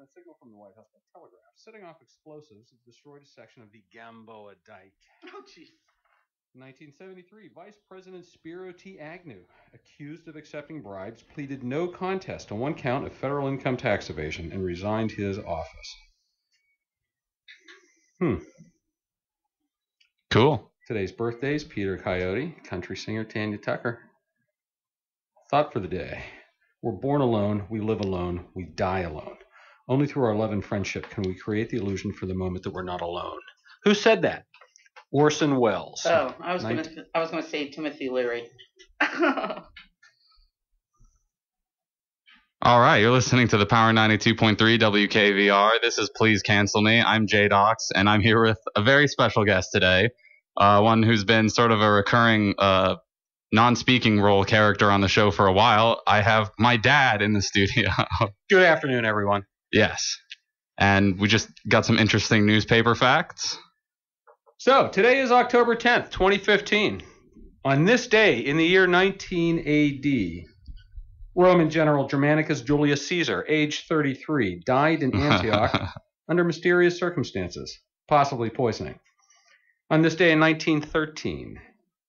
A signal from the White House by telegraph, setting off explosives that destroyed a section of the Gamboa Dike. Oh, jeez. 1973, Vice President Spiro T. Agnew, accused of accepting bribes, pleaded no contest on one count of federal income tax evasion and resigned his office. Cool. Today's birthdays: Peter Coyote, country singer Tanya Tucker. Thought for the day: we're born alone, we live alone, we die alone. Only through our love and friendship can we create the illusion for the moment that we're not alone. Who said that? Orson Welles. Oh, I was gonna say Timothy Leary. All right, you're listening to the Power 92.3 WKVR. This is Please Cancel Me. I'm JDox, and I'm here with a very special guest today, one who's been sort of a recurring non-speaking role character on the show for a while. I have my dad in the studio. Good afternoon, everyone. Yes, and we just got some interesting newspaper facts. So, today is October 10th, 2015. On this day, in the year 19 AD, Roman General Germanicus Julius Caesar, age 33, died in Antioch under mysterious circumstances, possibly poisoning. On this day in 1913,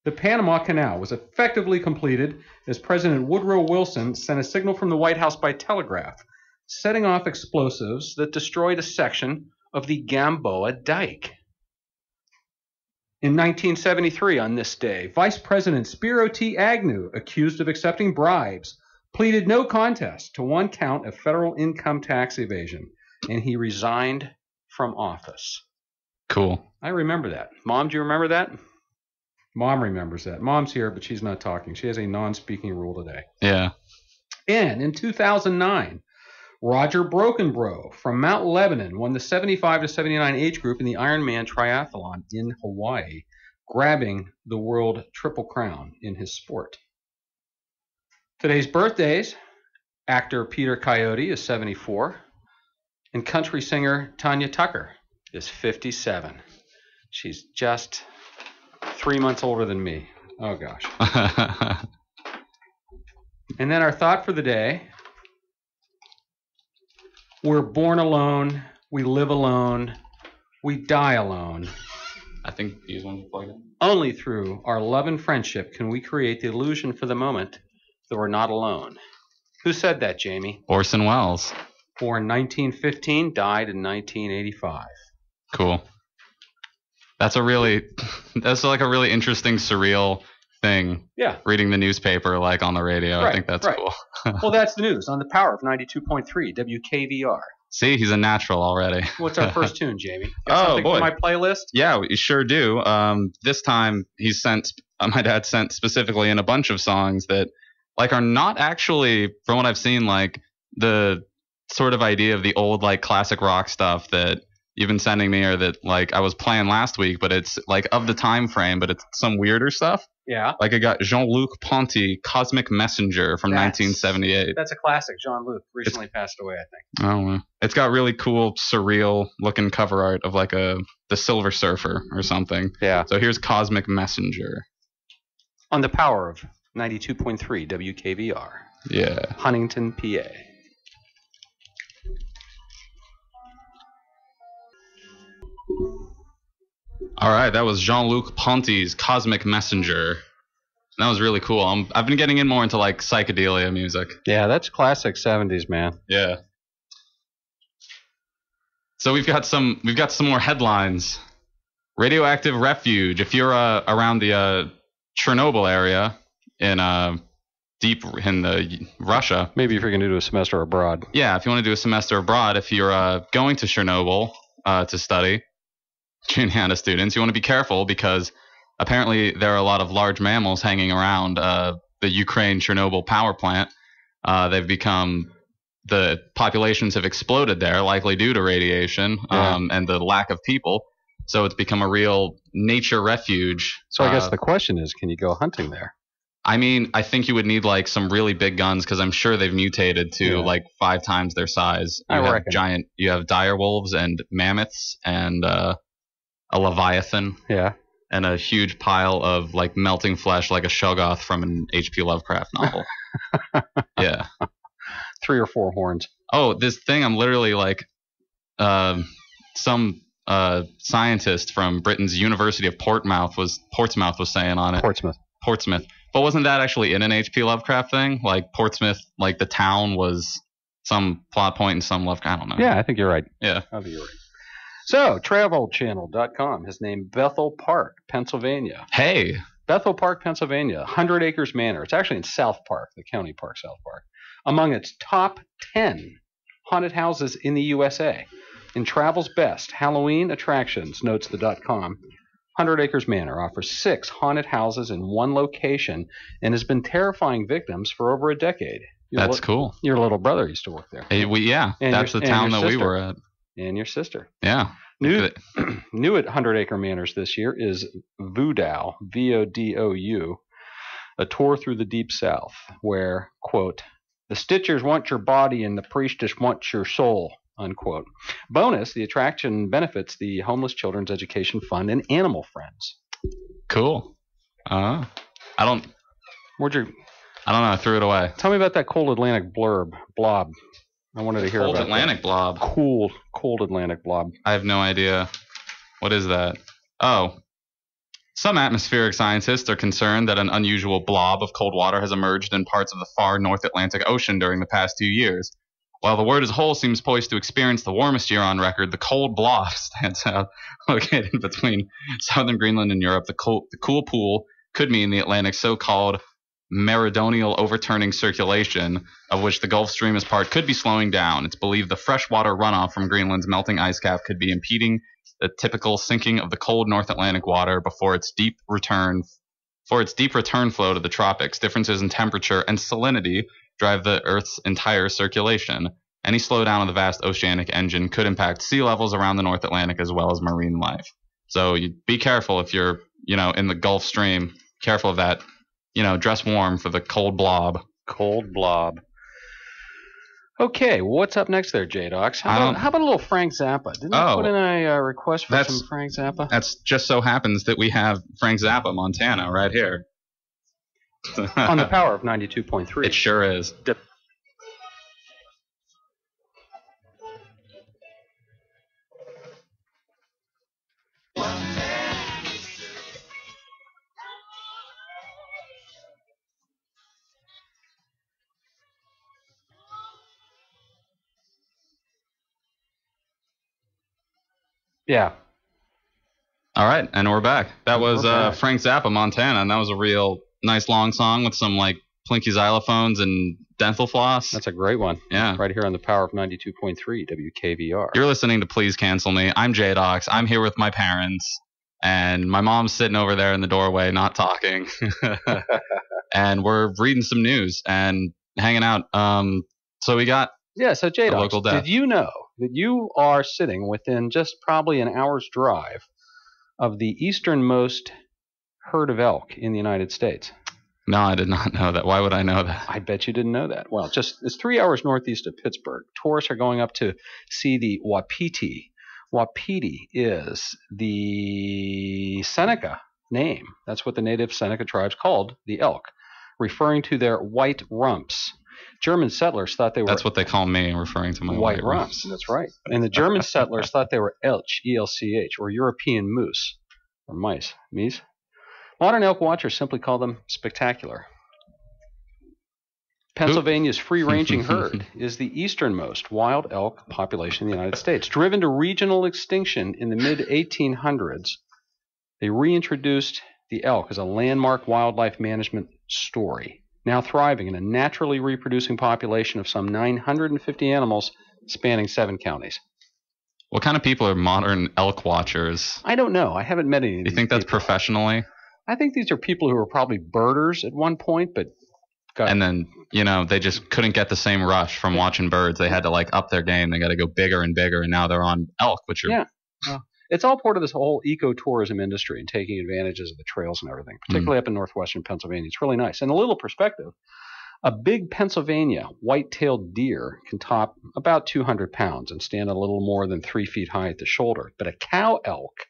the Panama Canal was effectively completed as President Woodrow Wilson sent a signal from the White House by telegraph, setting off explosives that destroyed a section of the Gamboa Dike. In 1973, on this day, Vice President Spiro T. Agnew, accused of accepting bribes, pleaded no contest to one count of federal income tax evasion, and he resigned from office. Cool. I remember that. Mom, do you remember that? Mom remembers that. Mom's here, but she's not talking. She has a non-speaking rule today. Yeah. And in 2009, Roger Brokenbrough from Mount Lebanon won the 75 to 79 age group in the Ironman triathlon in Hawaii, grabbing the world triple crown in his sport. Today's birthdays: actor Peter Coyote is 74, and country singer Tanya Tucker is 57. She's just 3 months older than me. Oh, gosh. And then our thought for the day: we're born alone, we live alone, we die alone. I think these ones are plugged in. Only through our love and friendship can we create the illusion for the moment that we're not alone. Who said that, Jamie? Orson Welles. Born 1915, died in 1985. Cool. That's like a really interesting, surreal thing. Yeah. Reading the newspaper like on the radio. Right, I think that's right. cool. Well, that's the news on the power of 92.3 WKVR. See, he's a natural already. What's our first tune, Jamie? Got something boy. for my playlist? Yeah, we sure do. This time my dad sent specifically in a bunch of songs that like are not actually, from what I've seen, like the sort of idea of the old like classic rock stuff that you've been sending me, or that like I was playing last week, but it's like of the time frame, but it's some weirder stuff. Yeah. Like I got Jean-Luc Ponty, Cosmic Messenger from 1978. That's a classic. Jean-Luc recently passed away, I think. Oh, well. It's got really cool, surreal looking cover art of like the Silver Surfer or something. Yeah. So here's Cosmic Messenger. On the power of 92.3 WKVR. Yeah. Huntington, PA. All right, that was Jean-Luc Ponty's Cosmic Messenger. That was really cool. I've been getting in more into like psychedelia music. Yeah, that's classic 70s, man. Yeah. So we've got some more headlines. Radioactive refuge. If you're around the Chernobyl area in deep in the Russia, maybe if you're going to do a semester abroad. Yeah, if you want to do a semester abroad, if you're going to Chernobyl to study, Juniata students, you want to be careful because apparently there are a lot of large mammals hanging around the Ukraine Chernobyl power plant. The populations have exploded there, likely due to radiation and the lack of people. So it's become a real nature refuge. So I guess the question is, can you go hunting there? I mean, I think you would need like some really big guns because I'm sure they've mutated to like 5 times their size. You have dire wolves and mammoths and a leviathan. Yeah. And a huge pile of like melting flesh like a Shoggoth from an H.P. Lovecraft novel. Yeah. 3 or 4 horns. Oh, this thing I'm literally like some scientist from Britain's University of Portsmouth was saying on it. Portsmouth. But wasn't that actually in an H.P. Lovecraft thing? Like Portsmouth, like the town was some plot point in some Lovecraft. I don't know. Yeah, I think you're right. Yeah. I think you're right. So, TravelChannel.com has named Bethel Park, Pennsylvania. Hey. Bethel Park, Pennsylvania, 100 Acres Manor. It's actually in South Park, the county park, South Park. Among its top 10 haunted houses in the USA. In Travel's Best Halloween Attractions, notes the .com, 100 Acres Manor offers 6 haunted houses in one location and has been terrifying victims for over a decade. That's cool. Your little brother used to work there. Hey, that's the town that we were at. And your sister. Yeah. New at 100 Acre Manors this year is Voodoo, VODOU, a tour through the Deep South, where, quote, the Stitchers want your body and the priestess wants your soul, unquote. Bonus, the attraction benefits the Homeless Children's Education Fund and Animal Friends. Cool. I don't know. I threw it away. Tell me about that cold Atlantic blob. I wanted to hear about Cold Atlantic blob. Cold Atlantic blob. I have no idea. What is that? Oh. Some atmospheric scientists are concerned that an unusual blob of cold water has emerged in parts of the far North Atlantic Ocean during the past 2 years. While the world as a whole seems poised to experience the warmest year on record, the cold blob stands out. Located between southern Greenland and Europe, the cool pool could mean the Atlantic's so-called meridional overturning circulation, of which the Gulf Stream is part, could be slowing down. It's believed the freshwater runoff from Greenland's melting ice cap could be impeding the typical sinking of the cold North Atlantic water before its deep return flow to the tropics. Differences in temperature and salinity drive the Earth's entire circulation. Any slowdown of the vast oceanic engine could impact sea levels around the North Atlantic as well as marine life. So you be careful if you're, in the Gulf Stream. Careful of that. Dress warm for the cold blob. Cold blob. Okay, what's up next there, JDox? How about a little Frank Zappa? Didn't you put in a request for some Frank Zappa? That's just so happens that we have Frank Zappa, Montana, right here. On the power of 92.3. It sure is. Yeah. All right, and we're back. That was Frank Zappa, Montana, and that was a real nice long song with some like plinky xylophones and dental floss. That's a great one. Yeah. Right here on the power of 92.3 WKVR. You're listening to Please Cancel Me. I'm JDox. I'm here with my parents, and my mom's sitting over there in the doorway not talking. And we're reading some news and hanging out. So we got so JDox, did you know that you are sitting within just probably an hour's drive of the easternmost herd of elk in the United States? No, I did not know that. Why would I know that? I bet you didn't know that. Well, it's 3 hours northeast of Pittsburgh. Tourists are going up to see the wapiti. Wapiti is the Seneca name. That's what the native Seneca tribes called the elk, referring to their white rumps. German settlers thought they were... That's what they call me, referring to my white rumps. That's right. And the German settlers thought they were Elch, E-L-C-H, or European moose, or mice. Meese? Modern elk watchers simply call them spectacular. Pennsylvania's free-ranging herd is the easternmost wild elk population in the United States. Driven to regional extinction in the mid-1800s, they reintroduced the elk as a landmark wildlife management story, now thriving in a naturally reproducing population of some 950 animals spanning 7 counties. What kind of people are modern elk watchers? I don't know. I haven't met any. Do you think that's professionally? I think these are people who were probably birders at one point, but and then, they just couldn't get the same rush from watching birds. They had to up their game. They got to go bigger and bigger, and now they're on elk, which are... Yeah. It's all part of this whole ecotourism industry and taking advantages of the trails and everything, particularly up in northwestern Pennsylvania. It's really nice. And a little perspective, a big Pennsylvania white-tailed deer can top about 200 pounds and stand a little more than 3 feet high at the shoulder. But a cow elk,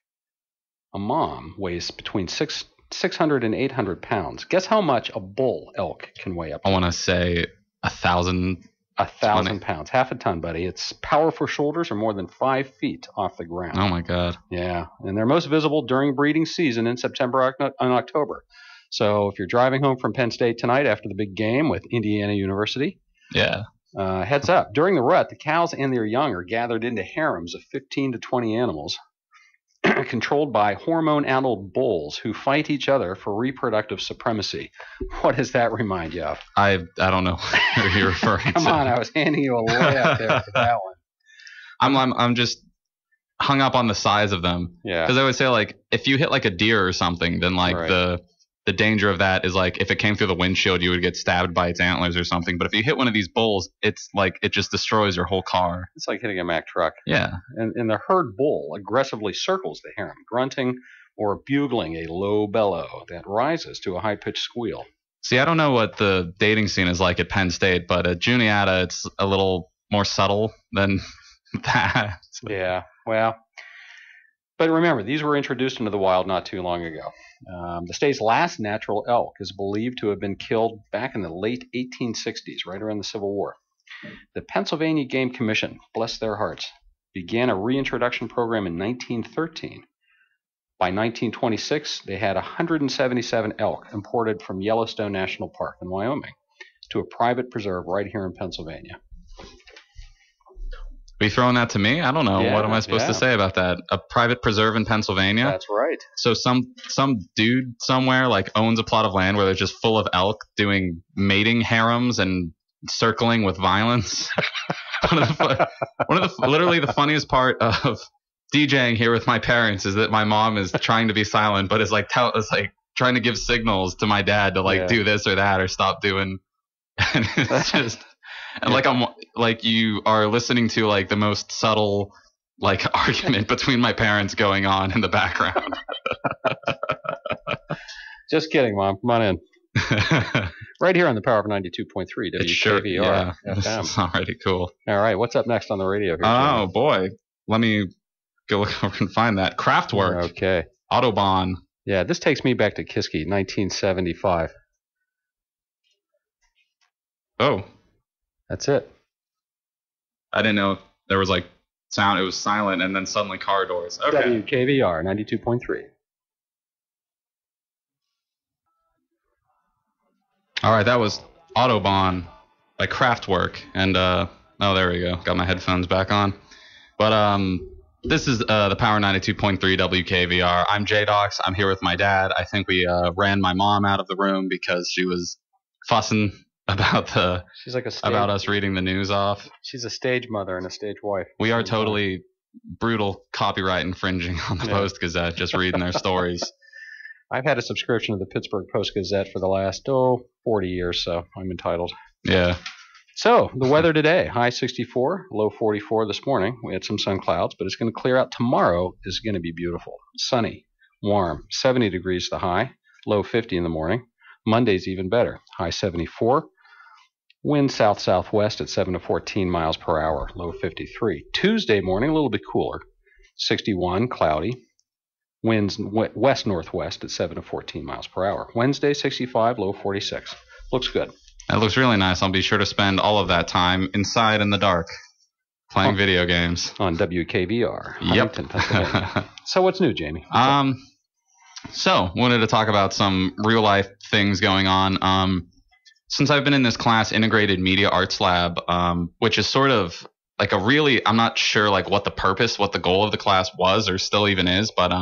a mom, weighs between 600 and 800 pounds. Guess how much a bull elk can weigh up to? I want to say 1,000 1,000 pounds. Half a ton, buddy. Its powerful shoulders are more than 5 feet off the ground. Oh, my God. Yeah, and they're most visible during breeding season in September and October. So if you're driving home from Penn State tonight after the big game with Indiana University, heads up. During the rut, the cows and their young are gathered into harems of 15 to 20 animals controlled by hormone-addled bulls who fight each other for reproductive supremacy. What does that remind you of? I don't know who you're referring to. Come on, I was handing you a layup there for that one. I'm just hung up on the size of them. Yeah. Because I would say, like, if you hit like a deer or something, then like the danger of that is like if it came through the windshield, you would get stabbed by its antlers or something. But if you hit one of these bulls, it's like it just destroys your whole car. It's like hitting a Mack truck. Yeah. And the herd bull aggressively circles the harem, grunting or bugling a low bellow that rises to a high-pitched squeal. See, I don't know what the dating scene is like at Penn State, but at Juniata, it's a little more subtle than that. Yeah, well, but remember, these were introduced into the wild not too long ago. The state's last natural elk is believed to have been killed back in the late 1860s, right around the Civil War. The Pennsylvania Game Commission, bless their hearts, began a reintroduction program in 1913. By 1926, they had 177 elk imported from Yellowstone National Park in Wyoming to a private preserve right here in Pennsylvania. Are you throwing that to me? I don't know. What am I supposed to say about that? A private preserve in Pennsylvania? That's right. So some dude somewhere like owns a plot of land where they're just full of elk doing mating harems and circling with violence. Literally the funniest part of DJing here with my parents is that my mom is trying to be silent, but is like trying to give signals to my dad to like do this or that or stop doing. And it's just. And like I'm like you are listening to like the most subtle like argument between my parents going on in the background. Just kidding, Mom. Come on in. Right here on the Power of 92.3 WKVR FM. This is already cool. All right, what's up next on the radio here? Oh boy, let me go look over and find that. Kraftwerk. Okay. Autobahn. Yeah, this takes me back to Kiski, 1975. Oh. That's it. I didn't know if there was like sound. It was silent and then suddenly car doors. Okay. WKVR 92.3. All right, that was Autobahn by Kraftwerk. And there we go. Got my headphones back on. But this is the Power 92.3 WKVR. I'm JDox. I'm here with my dad. I think we ran my mom out of the room because she was fussing about she's like about us reading the news off. She's a stage mother and a stage wife. We are totally brutal copyright infringing on the Post-Gazette, just reading their stories. I've had a subscription to the Pittsburgh Post-Gazette for the last 40 years, so I'm entitled. Yeah. So the weather today: high 64, low 44 this morning. We had some sun clouds, but it's going to clear out. Tomorrow is going to be beautiful, sunny, warm, 70 degrees the high, low 50 in the morning. Monday's even better, high 74. Wind south-southwest at 7 to 14 miles per hour, low 53. Tuesday morning, a little bit cooler, 61, cloudy. Winds west-northwest at 7 to 14 miles per hour. Wednesday, 65, low 46. Looks good. That looks really nice. I'll be sure to spend all of that time inside in the dark playing video games. On WKVR. Yep. Pennsylvania. So what's new, Jamie? So wanted to talk about some real-life things going on. Since I've been in this class, Integrated Media Arts Lab, which is sort of like I'm not sure like what the goal of the class was or still even is, but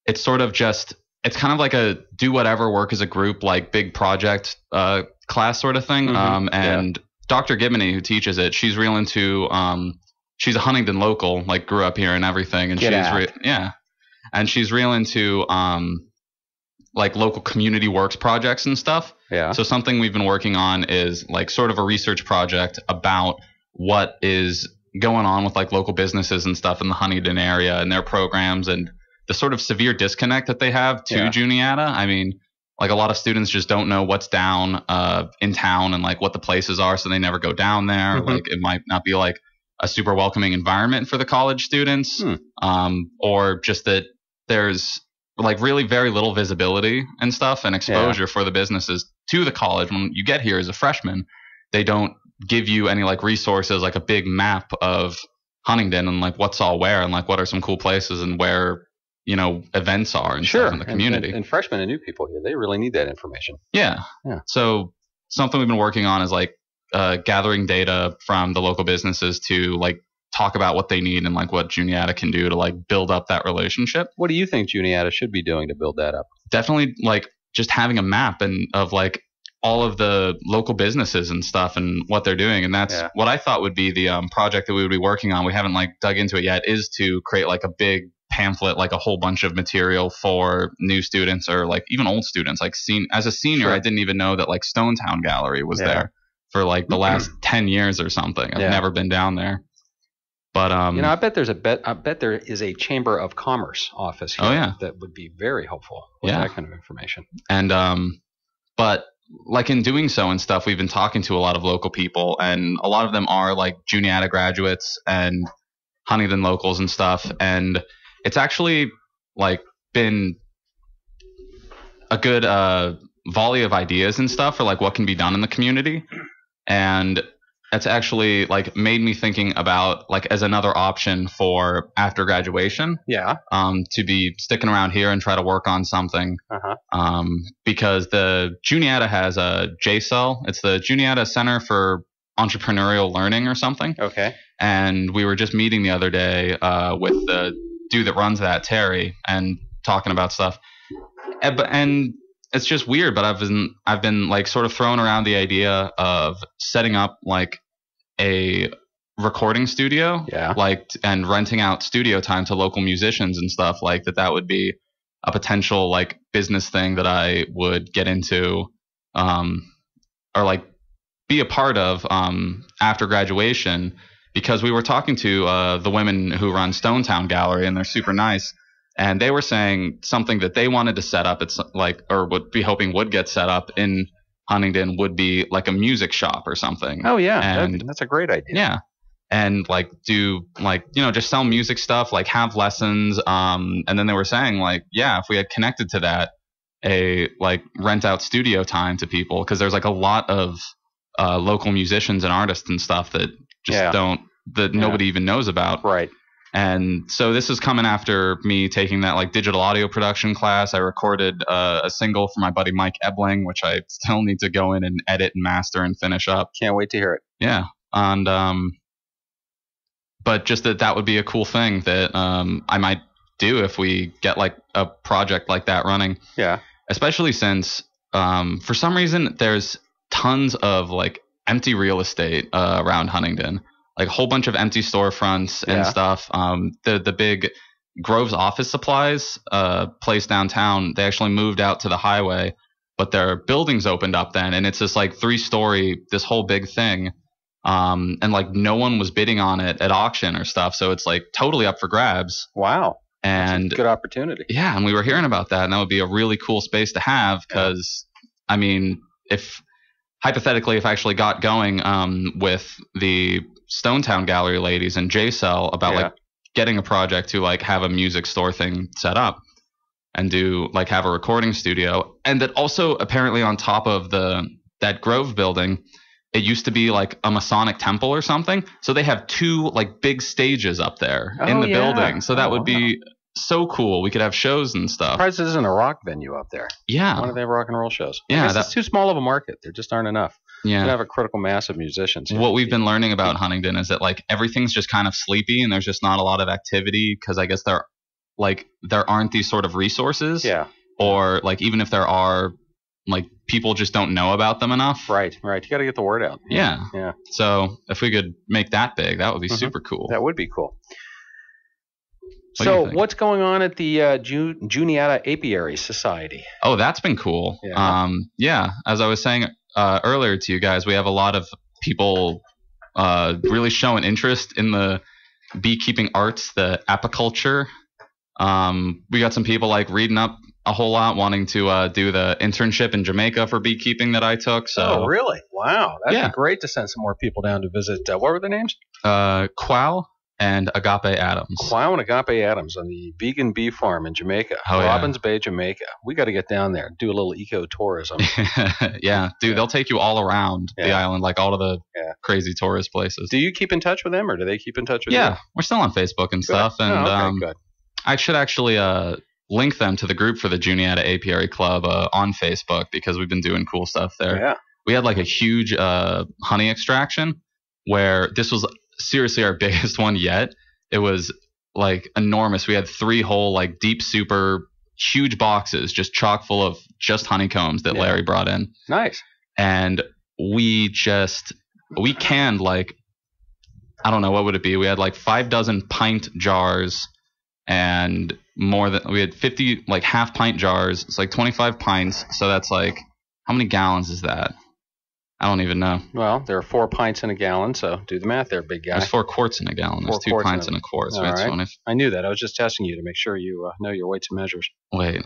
it's sort of just, it's kind of like a do whatever, work as a group, like big project class sort of thing. And Dr. Gibney, who teaches it, she's real into, she's a Huntington local, like grew up here and everything. And and she's real into like local community works projects and stuff. Yeah. So something we've been working on is like sort of a research project about what is going on with like local businesses and stuff in the Huntington area and their programs and the sort of severe disconnect that they have to Juniata. I mean, like a lot of students just don't know what's down in town and like what the places are, so they never go down there. Like it might not be like a super welcoming environment for the college students, or just that there's like really very little visibility and stuff and exposure for the businesses to the college. When you get here as a freshman, they don't give you any like resources, like a big map of Huntingdon and like what's all where and like what are some cool places and where, you know, events are and stuff in the community. And freshmen and new people here, they really need that information. Yeah. So something we've been working on is like gathering data from the local businesses to like talk about what they need and like what Juniata can do to like build up that relationship. What do you think Juniata should be doing to build that up? Definitely like just having a map and of like all of the local businesses and stuff and what they're doing. And that's what I thought would be the project that we would be working on. We haven't like dug into it yet, is to create like a big pamphlet, like a whole bunch of material for new students or like even old students. Like as a senior, I didn't even know that like Stonetown Gallery was there for like the last 10 years or something. I've never been down there. But you know, I bet there is a Chamber of Commerce office here that would be very helpful with that kind of information. And but like in doing so and stuff, we've been talking to a lot of local people, and a lot of them are like Juniata graduates and Huntingdon locals and stuff. And it's actually like been a good volley of ideas and stuff for like what can be done in the community. And that's actually like made me thinking about like as another option for after graduation. To be sticking around here and try to work on something. Because the Juniata has a JCEL. It's the Juniata Center for Entrepreneurial Learning or something. Okay. And we were just meeting the other day with the dude that runs that, Terry, and talking about stuff. And it's just weird, but I've been like sort of throwing around the idea of setting up like a recording studio, like, and renting out studio time to local musicians and stuff like that. That would be a potential like business thing that I would get into, or like be a part of after graduation, because we were talking to the women who run Stonetown Gallery, and they're super nice. And they were saying something that they wanted to set up. It's like, or would be hoping would get set up in Huntingdon, would be like a music shop or something. Oh yeah, and that's a great idea. Yeah, and like do like, you know, just sell music stuff, like have lessons. And then they were saying like, yeah, if we had connected to that, like rent out studio time to people, because there's like a lot of local musicians and artists and stuff that just nobody even knows about. Right. And so this is coming after me taking that like digital audio production class. I recorded a single for my buddy Mike Ebling, which I still need to go in and edit and master and finish up. Can't wait to hear it. Yeah. And but just that would be a cool thing that I might do if we get like a project like that running. Yeah. Especially since for some reason there's tons of like empty real estate around Huntingdon. Like a whole bunch of empty storefronts and stuff. The big Grove's Office Supplies place downtown, they actually moved out to the highway, but their buildings opened up then, and it's this like 3-story, this whole big thing. And like no one was bidding on it at auction or stuff, so it's like totally up for grabs. Wow. And that's a good opportunity. Yeah, and we were hearing about that, and that would be a really cool space to have, because I mean, if hypothetically, if I actually got going with the Stonetown Gallery ladies and JCEL about like getting a project to like have a music store thing set up and do like have a recording studio, and that also apparently on top of that Grove building, it used to be like a Masonic temple or something. So they have 2 like big stages up there in the building. So that would be so cool. We could have shows and stuff. Surprised there isn't a rock venue up there. Yeah. Why don't they have rock and roll shows? Yeah. That's too small of a market. There just aren't enough. Yeah. You have a critical mass of musicians. What we've been learning about Huntingdon is that like everything's just kind of sleepy, and there's just not a lot of activity, because I guess there aren't these sort of resources. Yeah. Or like even if there are, like people just don't know about them enough. Right. You got to get the word out. Yeah. So if we could make that big, that would be super cool. That would be cool. So what's going on at the Juniata Apiary Society? Oh, that's been cool. Yeah. As I was saying earlier to you guys, we have a lot of people really showing interest in the beekeeping arts, the apiculture. We got some people like reading up a whole lot, wanting to do the internship in Jamaica for beekeeping that I took. So. Oh, really? Wow. That'd be great to send some more people down to visit. What were their names? Qual and Agape Adams. Clown Agape Adams on the vegan bee farm in Jamaica. Oh, Robbins Bay, Jamaica. We got to get down there, do a little ecotourism. Yeah, dude, they'll take you all all the island, like all of the crazy tourist places. Do you keep in touch with them, or do they keep in touch with you? Yeah, we're still on Facebook and stuff. And good. I should actually link them to the group for the Juniata Apiary Club on Facebook, because we've been doing cool stuff there. Yeah. We had like a huge honey extraction where this was seriously our biggest one yet. It was like enormous. We had 3 whole like deep super huge boxes just chock full of just honeycombs that Larry brought in. Nice. And we canned like, I don't know, what would it be? We had like 6 pint jars, and we had 50 like half pint jars. It's like 25 pints. So that's like, how many gallons is that? I don't even know. Well, there are 4 pints in a gallon, so do the math there, big guy. There's 4 quarts in a gallon. There's 2 pints in a quart. So right. I knew that. I was just testing you to make sure you know your weights and measures. Wait.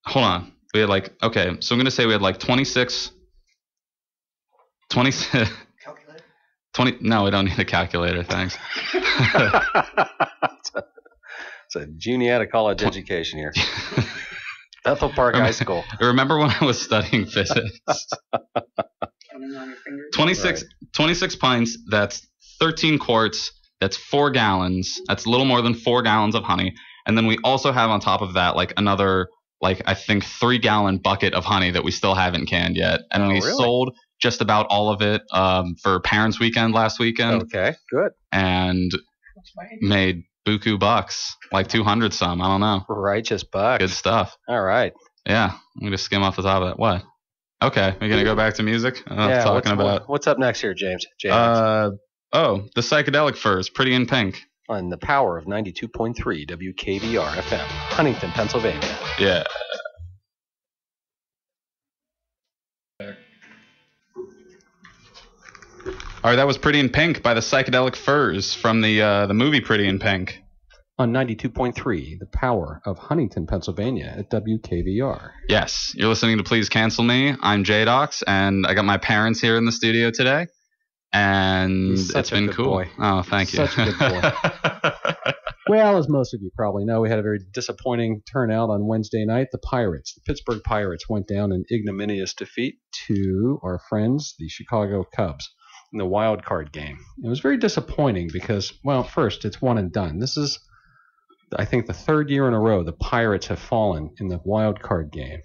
Hold on. We had like, okay, so I'm going to say we had like 26. Calculator? 20. No, we don't need a calculator, thanks. It's a Juniata College education here. Bethel Park High School. Remember when I was studying physics? 26 pints, that's 13 quarts, that's 4 gallons. That's a little more than 4 gallons of honey. And then we also have on top of that like another, like I think 3-gallon bucket of honey that we still haven't canned yet. And we sold just about all of it for Parents' Weekend last weekend. Okay, good. And made buku bucks, like 200 some. I don't know. Righteous bucks. Good stuff. All right. Yeah, I'm gonna skim off the top of that. What? Okay, we're gonna go back to music. What's up next here, James? The Psychedelic Furs, Pretty in Pink. On the power of 92.3 WKVR FM, Huntington, Pennsylvania. Yeah. All right, that was Pretty in Pink by the Psychedelic Furs from the movie Pretty in Pink. On 92.3, the power of Huntington, Pennsylvania at WKVR. Yes, you're listening to Please Cancel Me. I'm JDox, and I got my parents here in the studio today. And it's been cool. Boy. Oh, thank you. Such a good boy. Well, as most of you probably know, we had a very disappointing turnout on Wednesday night. The Pittsburgh Pirates went down in ignominious defeat to our friends, the Chicago Cubs, in the wild card game. It was very disappointing because, well, first, it's one and done. This is, I think, the 3rd year in a row the Pirates have fallen in the wild card game.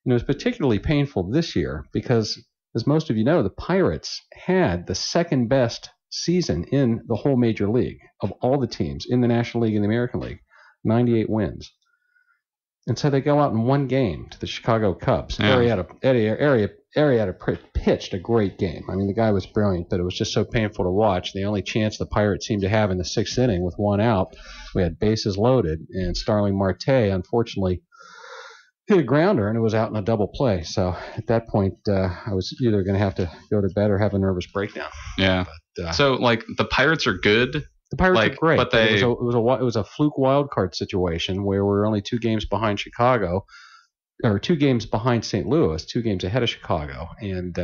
And it was particularly painful this year because, as most of you know, the Pirates had the 2nd best season in the whole major league of all the teams in the National League and the American League, 98 wins. And so they go out in one game to the Chicago Cubs. Yeah. Arrieta pitched a great game. I mean, the guy was brilliant, but it was just so painful to watch. The only chance the Pirates seemed to have in the 6th inning with 1 out, we had bases loaded, and Starling Marte, unfortunately, hit a grounder, and it was out in a double play. So at that point, I was either going to have to go to bed or have a nervous breakdown. Yeah. But, so, like, the Pirates are good. The Pirates are great, but it was a fluke wild card situation where we're only 2 games behind Chicago, or 2 games behind St. Louis, 2 games ahead of Chicago, and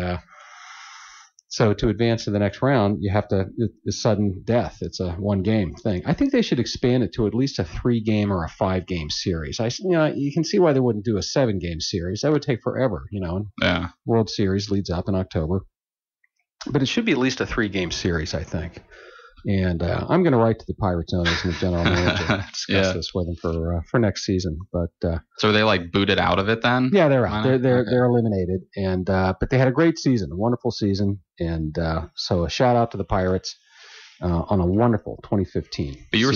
so to advance to the next round, you have to it's sudden death. It's a 1-game thing. I think they should expand it to at least a 3-game or a 5-game series. You can see why they wouldn't do a 7-game series. That would take forever, Yeah. World Series leads up in October, but it should be at least a 3-game series, I think. And I'm going to write to the Pirates owners and the general manager discuss this with them for next season. But so are they like booted out of it then? Yeah, they're out. They're eliminated. And but they had a great season, a wonderful season. And so a shout out to the Pirates on a wonderful 2015. But you were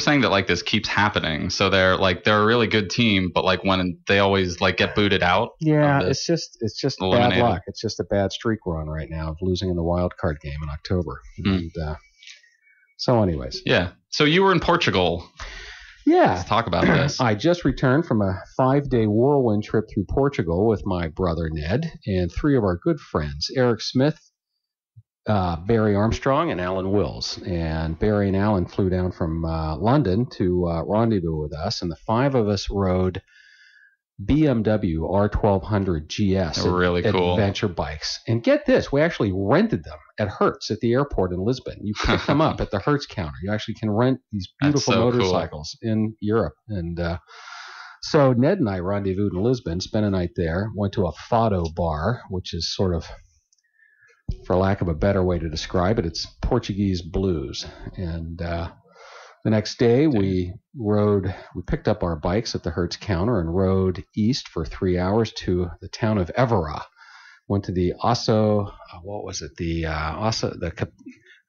saying that like this keeps happening. So they're a really good team, but like when they always like get booted out. Yeah, it's just bad luck. It's just a bad streak we're on right now of losing in the wild card game in October. And so anyways. Yeah. So you were in Portugal. Yeah. Let's talk about this. I just returned from a 5-day whirlwind trip through Portugal with my brother Ned and 3 of our good friends, Eric Smith, Barry Armstrong, and Alan Wills. And Barry and Alan flew down from London to rendezvous with us, and the 5 of us rode BMW R1200 GS They're really cool. adventure bikes. And get this, we actually rented them at Hertz at the airport in Lisbon. You pick them up at the Hertz counter. You actually can rent these beautiful motorcycles in Europe. And so Ned and I rendezvoused in Lisbon, spent a night there, went to a Fado bar, which is sort of, for lack of a better way to describe it, it's Portuguese blues. And the next day we picked up our bikes at the Hertz counter and rode east for 3 hours to the town of Évora. Went to the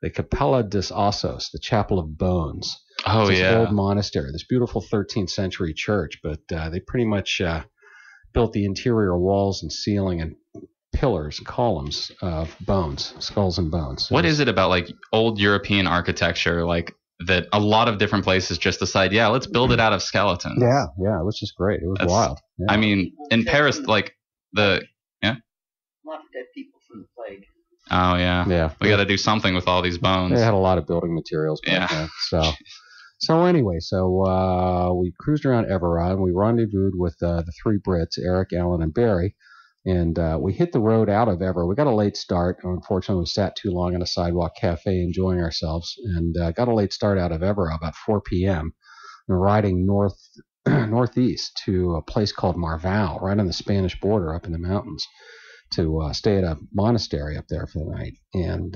the Capella dos Ossos, the Chapel of Bones. Oh, it's yeah. old monastery, this beautiful 13th century church, but they pretty much built the interior walls and ceiling and pillars and columns of bones, skulls and bones. What is it about like old European architecture, like that a lot of different places just decide, yeah, let's build it out of skeletons? Yeah, it was just great. It was wild. Yeah. I mean, in Paris, like a lot of dead people from the plague. Oh, yeah. Yeah. We got to do something with all these bones. They had a lot of building materials back then. So anyway, we cruised around Évora and we rendezvoused with the three Brits, Eric, Alan, and Barry. And we hit the road out of Évora. We got a late start. Unfortunately, we sat too long in a sidewalk cafe enjoying ourselves, and got a late start out of Évora about 4 p.m. and riding northeast to a place called Marval, right on the Spanish border up in the mountains, to stay at a monastery up there for the night. And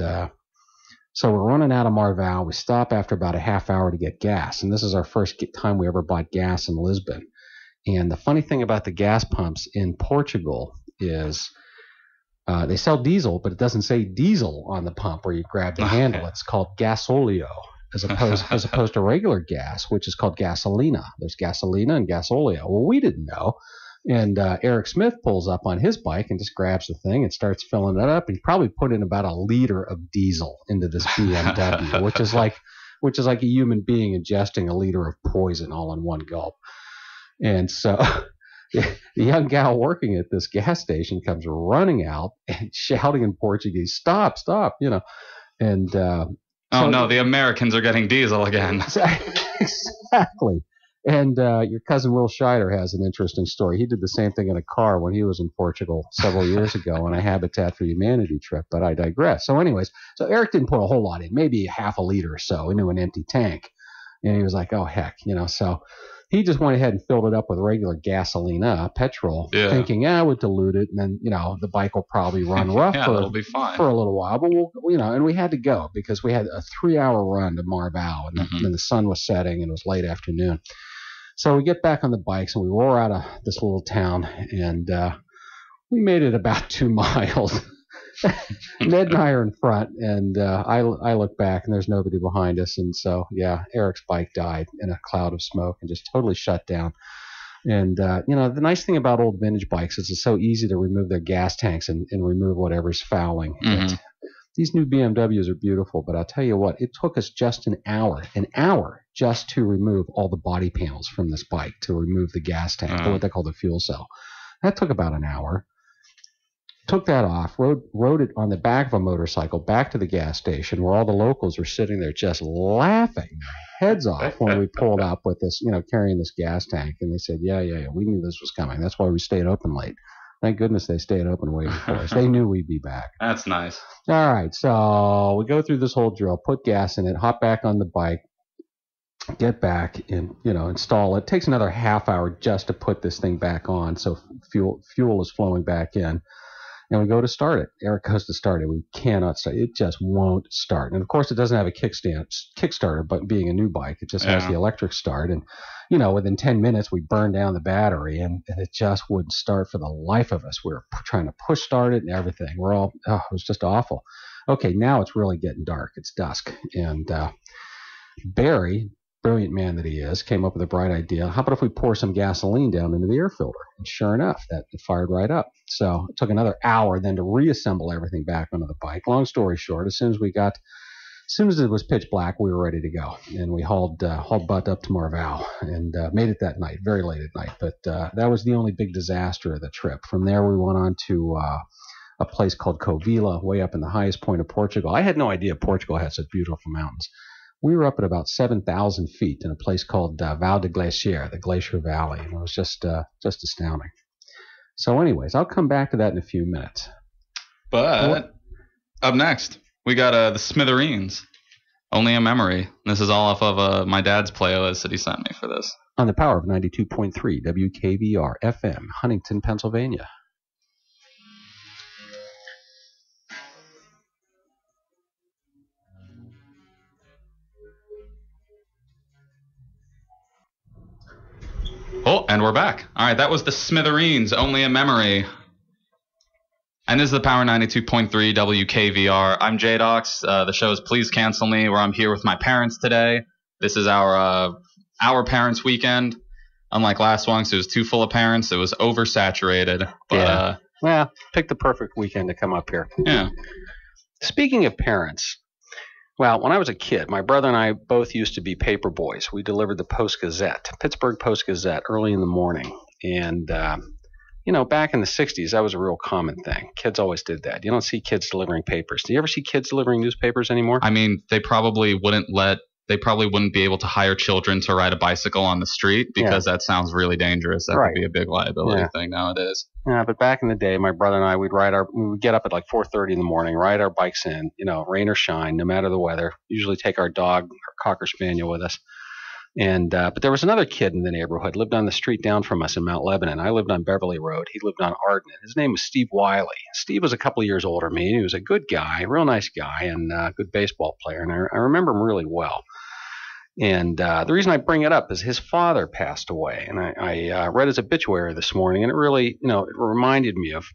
so we're running out of Marval. We stop after about a half hour to get gas, and this is our first time we ever bought gas in Lisbon. And the funny thing about the gas pumps in Portugal is they sell diesel, but it doesn't say diesel on the pump where you grab the handle. It's called gasolio as opposed to regular gas, which is called gasolina. There's gasolina and gasolio. Well, we didn't know. And Eric Smith pulls up on his bike and just grabs the thing and starts filling it up. He probably put in about a liter of diesel into this BMW, which is like a human being ingesting a liter of poison all in one gulp. And so the young gal working at this gas station comes running out and shouting in Portuguese, "Stop, stop," And no, the Americans are getting diesel again. Exactly. And your cousin Will Scheider has an interesting story. He did the same thing in a car when he was in Portugal several years ago on a Habitat for Humanity trip, but I digress. So anyways, Eric didn't put a whole lot in, maybe half a liter or so into an empty tank. And he was like, oh, heck, so he just went ahead and filled it up with regular gasolina, petrol, thinking, I would dilute it, and then, the bike will probably run rough it'll be fine for a little while. But and we had to go because we had a 3-hour run to Marval, and the sun was setting, and it was late afternoon. So we get back on the bikes, and we roar out of this little town, and we made it about 2 miles. Ned and I are in front, and I look back, and there's nobody behind us. And so, Eric's bike died in a cloud of smoke and just totally shut down. And, the nice thing about old vintage bikes is it's so easy to remove their gas tanks and remove whatever's fouling. These new BMWs are beautiful, but I'll tell you what, it took us just an hour just to remove all the body panels from this bike, to remove the gas tank, or what they call the fuel cell. That took about an hour. Took that off, rode it on the back of a motorcycle back to the gas station where all the locals were sitting there just laughing their heads off when we pulled up with this, carrying this gas tank. And they said, yeah, we knew this was coming. That's why we stayed open late. Thank goodness they stayed open waiting for us. They knew we'd be back. That's nice. All right, so we go through this whole drill, put gas in it, hop back on the bike, get back and, install it. It takes another half hour just to put this thing back on so fuel is flowing back in. And we go to start it. Eric goes to start it. We cannot start it. It just won't start. And, of course, it doesn't have a Kickstarter, but being a new bike, it just has the electric start. And, within 10 minutes, we burned down the battery, and it just wouldn't start for the life of us. We were trying to push start it and everything. It was just awful. Okay, now it's really getting dark. It's dusk. And Barry, brilliant man that he is, came up with a bright idea. How about if we pour some gasoline down into the air filter? And sure enough, it fired right up. So it took another hour then to reassemble everything back onto the bike. Long story short, as soon as it was pitch black, we were ready to go. And we hauled butt up to Marval and made it that night, very late at night. But that was the only big disaster of the trip. From there, we went on to a place called Covila, way up in the highest point of Portugal. I had no idea Portugal had such beautiful mountains. we were up at about 7,000 feet in a place called Val de Glacier, the Glacier Valley, and it was just astounding. So anyways, I'll come back to that in a few minutes. But up next, we got the Smithereens, Only a Memory. This is all off of my dad's playlist that he sent me for this. On the power of 92.3 WKVR FM, Huntington, Pennsylvania. Oh, and we're back. All right, that was the Smithereens, Only a Memory. And this is the Power 92.3 WKVR. I'm JDox. The show is Please Cancel Me, where I'm here with my parents today. This is our parents' weekend. Unlike last one, because it was too full of parents. It was oversaturated. But, yeah. Well, pick the perfect weekend to come up here. Yeah. Speaking of parents, well, when I was a kid, my brother and I both used to be paper boys. We delivered the Post-Gazette, Pittsburgh Post-Gazette, early in the morning. And, back in the 60s, that was a real common thing. Kids always did that. You don't see kids delivering papers. Do you ever see kids delivering newspapers anymore? I mean, they probably wouldn't be able to hire children to ride a bicycle on the street because that sounds really dangerous. That would be a big liability thing nowadays. Yeah, but back in the day, my brother and I, we would get up at like 4:30 in the morning, ride our bikes in, rain or shine, no matter the weather. Usually take our dog, our Cocker Spaniel, with us. And but there was another kid in the neighborhood, lived on the street down from us in Mount Lebanon. I lived on Beverly Road. He lived on Arden. His name was Steve Wiley. Steve was a couple of years older than me. He was a good guy, real nice guy, and a good baseball player. And I remember him really well. And the reason I bring it up is his father passed away. And I read his obituary this morning, and it really, it reminded me of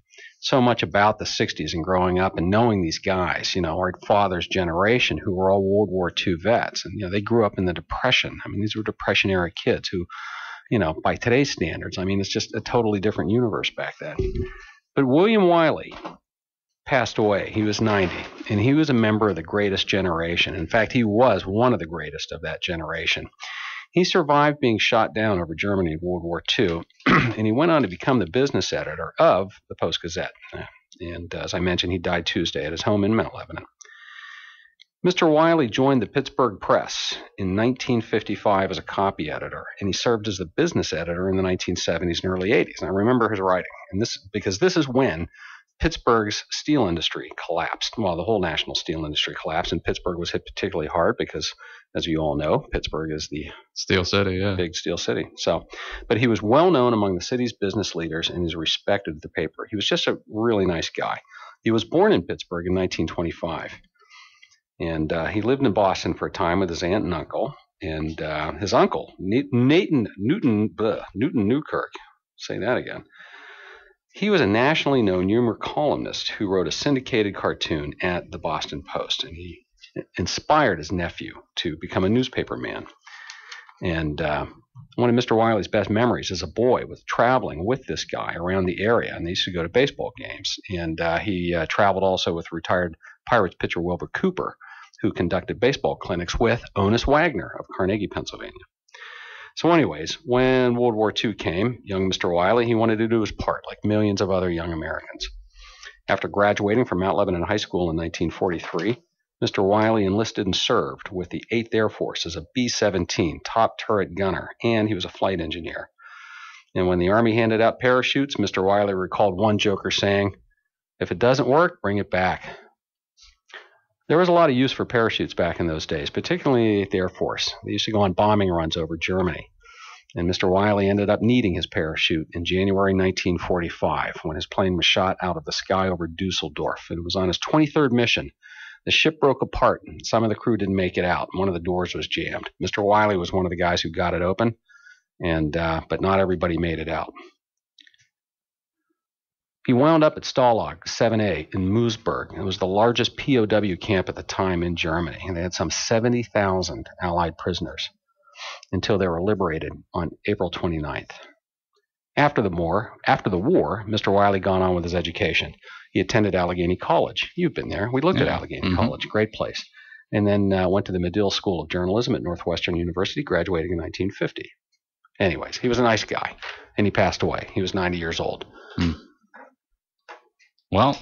so much about the 60s and growing up and knowing these guys, our father's generation who were all World War II vets. And, they grew up in the Depression. I mean, these were Depression-era kids who, by today's standards, I mean, it's just a totally different universe back then. But William Wiley passed away. He was 90, and he was a member of the greatest generation. In fact, he was one of the greatest of that generation. He survived being shot down over Germany in World War II, and he went on to become the business editor of the Post-Gazette. And as I mentioned, he died Tuesday at his home in Mount Lebanon. Mr. Wiley joined the Pittsburgh Press in 1955 as a copy editor, and he served as the business editor in the 1970s and early 80s. And I remember his writing, and this is when Pittsburgh's steel industry collapsed. Well, the whole national steel industry collapsed, and Pittsburgh was hit particularly hard because, as you all know, Pittsburgh is the steel city, big steel city. So, but he was well known among the city's business leaders and is respected at the paper. He was just a really nice guy. He was born in Pittsburgh in 1925, and he lived in Boston for a time with his aunt and uncle. And his uncle, Newton Newkirk, say that again. He was a nationally known humor columnist who wrote a syndicated cartoon at the Boston Post, and he inspired his nephew to become a newspaper man. And one of Mr. Wiley's best memories as a boy was traveling with this guy around the area, and they used to go to baseball games. And he traveled also with retired Pirates pitcher Wilbur Cooper, who conducted baseball clinics with Onus Wagner of Carnegie, Pennsylvania. So anyways, when World War II came, young Mr. Wiley, he wanted to do his part, like millions of other young Americans. After graduating from Mount Lebanon High School in 1943, Mr. Wiley enlisted and served with the 8th Air Force as a B-17 top turret gunner, and he was a flight engineer. And when the Army handed out parachutes, Mr. Wiley recalled one joker saying, "If it doesn't work, bring it back." There was a lot of use for parachutes back in those days, particularly the Air Force. They used to go on bombing runs over Germany. And Mr. Wiley ended up needing his parachute in January 1945 when his plane was shot out of the sky over Dusseldorf. It was on his 23rd mission. The ship broke apart, and some of the crew didn't make it out. One of the doors was jammed. Mr. Wiley was one of the guys who got it open, and but not everybody made it out. He wound up at Stalag 7A in Moosburg. It was the largest POW camp at the time in Germany, and they had some 70,000 Allied prisoners until they were liberated on April 29th. After the war, Mr. Wiley gone on with his education. He attended Allegheny College. You've been there. We looked at Allegheny College. Great place. And then went to the Medill School of Journalism at Northwestern University, graduating in 1950. Anyways, he was a nice guy, and he passed away. He was 90 years old. Well,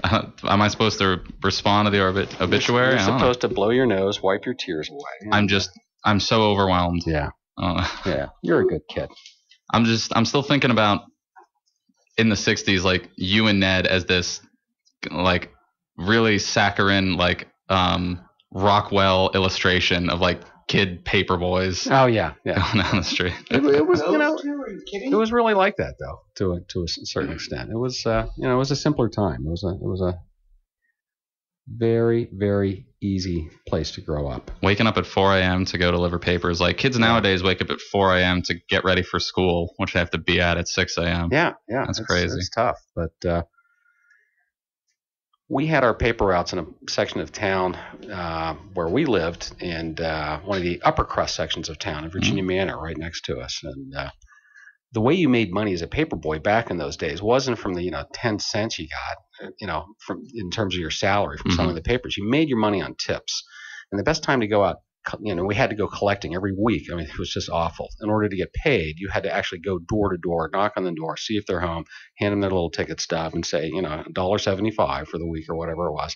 Am I supposed to respond to the obituary? You're supposed to blow your nose, wipe your tears away. I'm so overwhelmed. Yeah. Yeah. You're a good kid. I'm still thinking about in the 60s, like you and Ned as this like really saccharine, like Rockwell illustration of like kid paper boys. Oh yeah. Going down the street. It was, it was really like that though, to a certain extent. It was, it was a simpler time. It was a very, very easy place to grow up. Waking up at 4 a.m. to go deliver papers. Like kids nowadays wake up at 4 a.m. to get ready for school, which they have to be at 6 a.m. Yeah. That's crazy. It's tough. But we had our paper routes in a section of town where we lived, and one of the upper crust sections of town, in Virginia Manor, right next to us. And the way you made money as a paper boy back in those days wasn't from the 10 cents you got, from in terms of your salary from selling the papers. You made your money on tips, and the best time to go out, we had to go collecting every week. I mean, it was just awful. In order to get paid, you had to actually go door to door, knock on the door, see if they're home, hand them their little ticket stub, and say, $1.75 for the week or whatever it was.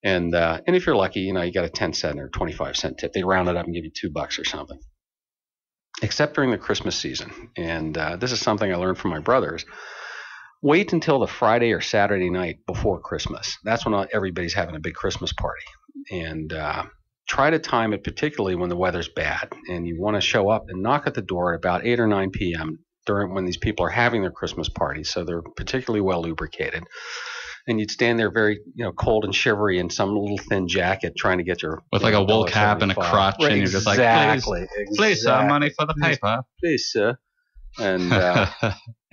And if you're lucky, you got a 10 cent or 25 cent tip. They round it up and give you $2 or something. Except during the Christmas season. And this is something I learned from my brothers. Wait until the Friday or Saturday night before Christmas. That's when everybody's having a big Christmas party. And try to time it particularly when the weather's bad. And you want to show up and knock at the door at about 8 or 9 p.m. during when these people are having their Christmas party. So they're particularly well lubricated. And you'd stand there very, cold and shivery in some little thin jacket trying to get your... With like a wool cap and a crutch, and you're just like, please, sir, money for the paper. Please, sir. And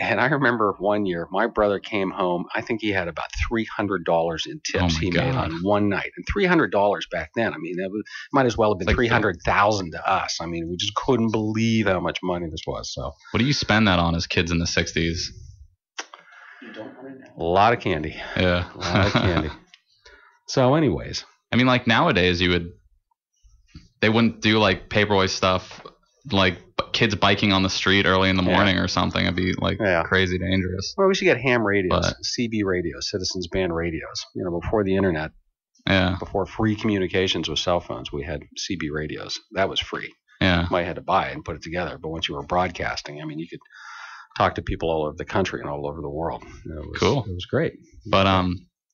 and I remember one year, my brother came home. I think he had about $300 in tips he made on one night. And $300 back then, I mean, it might as well have been like $300,000 to us. I mean, we just couldn't believe how much money this was. So, what do you spend that on as kids in the 60s? A lot of candy. Yeah. A lot of candy. So anyways. I mean, like nowadays they wouldn't do like paperboy stuff, like kids biking on the street early in the morning or something. It'd be like crazy dangerous. Well, we should get ham radios, CB radios, citizens band radios. Before the internet. Yeah. Before free communications with cell phones, we had CB radios. That was free. Yeah. You might have had to buy it and put it together. But once you were broadcasting, I mean, you could talk to people all over the country and all over the world. Cool. It was great. But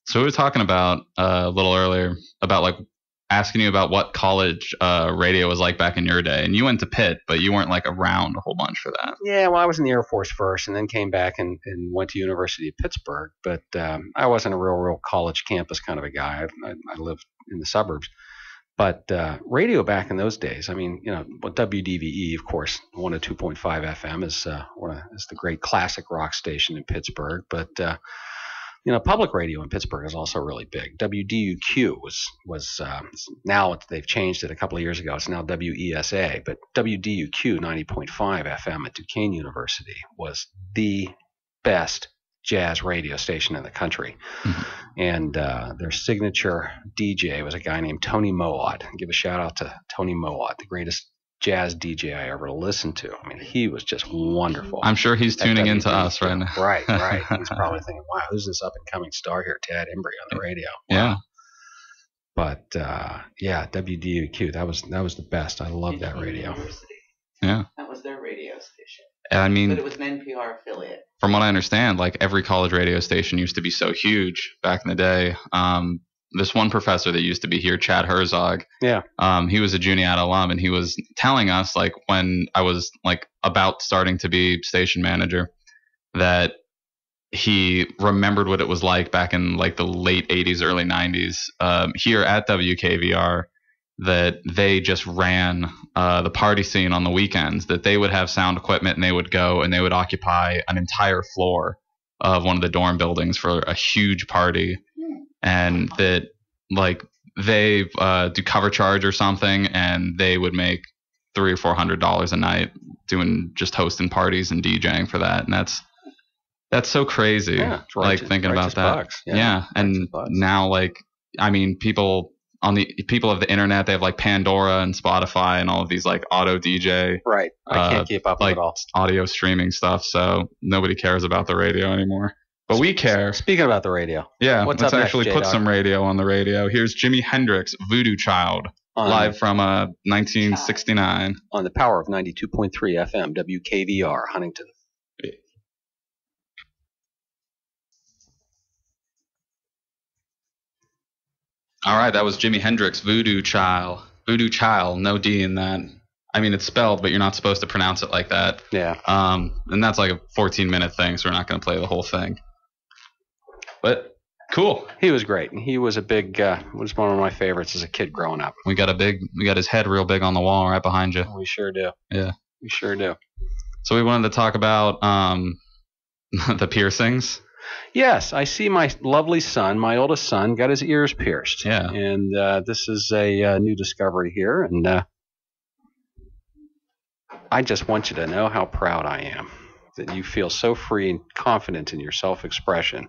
so we were talking about a little earlier about like asking you about what college radio was like back in your day, and you went to Pitt, but you weren't like around a whole bunch for that. Yeah, well, I was in the Air Force first, and then came back and went to University of Pittsburgh. But I wasn't a real college campus kind of a guy. I lived in the suburbs. But radio back in those days, I mean, WDVE, of course, 102.5 FM is the great classic rock station in Pittsburgh. But public radio in Pittsburgh is also really big. WDUQ was now they've changed it a couple of years ago. It's now WESA, but WDUQ 90.5 FM at Duquesne University was the best jazz radio station in the country. And their signature DJ was a guy named Tony Mowat. Give a shout out to Tony Mowat, the greatest jazz DJ I ever listened to. I mean, he was just wonderful. I'm sure he's tuning into us right now. Right. He's probably thinking, wow, who's this up and coming star here, Tad Embry on the radio? Wow. Yeah. But WDUQ, that was the best. I love that radio. Yeah. That was their radio station. I mean, but it was an NPR affiliate. From what I understand, like every college radio station used to be so huge back in the day. This one professor that used to be here, Chad Herzog, he was a Juniata alum, and he was telling us, like, when I was like about starting to be station manager, that he remembered what it was like back in like the late 80s, early 90s here at WKVR, that they just ran the party scene on the weekends, that they would have sound equipment and they would go and they would occupy an entire floor of one of the dorm buildings for a huge party. And that like they do cover charge or something, and they would make $300 or $400 a night doing just hosting parties and DJing for that. And that's so crazy. Yeah, like thinking about that. Bucks. Yeah. And now, like, I mean, people of the internet, they have like Pandora and Spotify and all of these like auto DJ. Right. I can't keep up with like it all. Audio streaming stuff. So nobody cares about the radio anymore. But we care. Speaking about the radio. Yeah, What's let's up actually next, put JDox? some radio on the radio. Here's Jimi Hendrix, Voodoo Child, live from 1969. On the power of 92.3 FM, WKVR, Huntington. All right, that was Jimi Hendrix, Voodoo Child. Voodoo Child, no D in that. I mean, it's spelled, but you're not supposed to pronounce it like that. Yeah. And that's like a 14-minute thing, so we're not going to play the whole thing. But cool. He was great. He was was one of my favorites as a kid growing up. We got his head real big on the wall right behind you. We sure do. Yeah. We sure do. So we wanted to talk about the piercings. Yes, I see my lovely son, my oldest son, got his ears pierced. Yeah. And this is a new discovery here. And I just want you to know how proud I am that you feel so free and confident in your self-expression,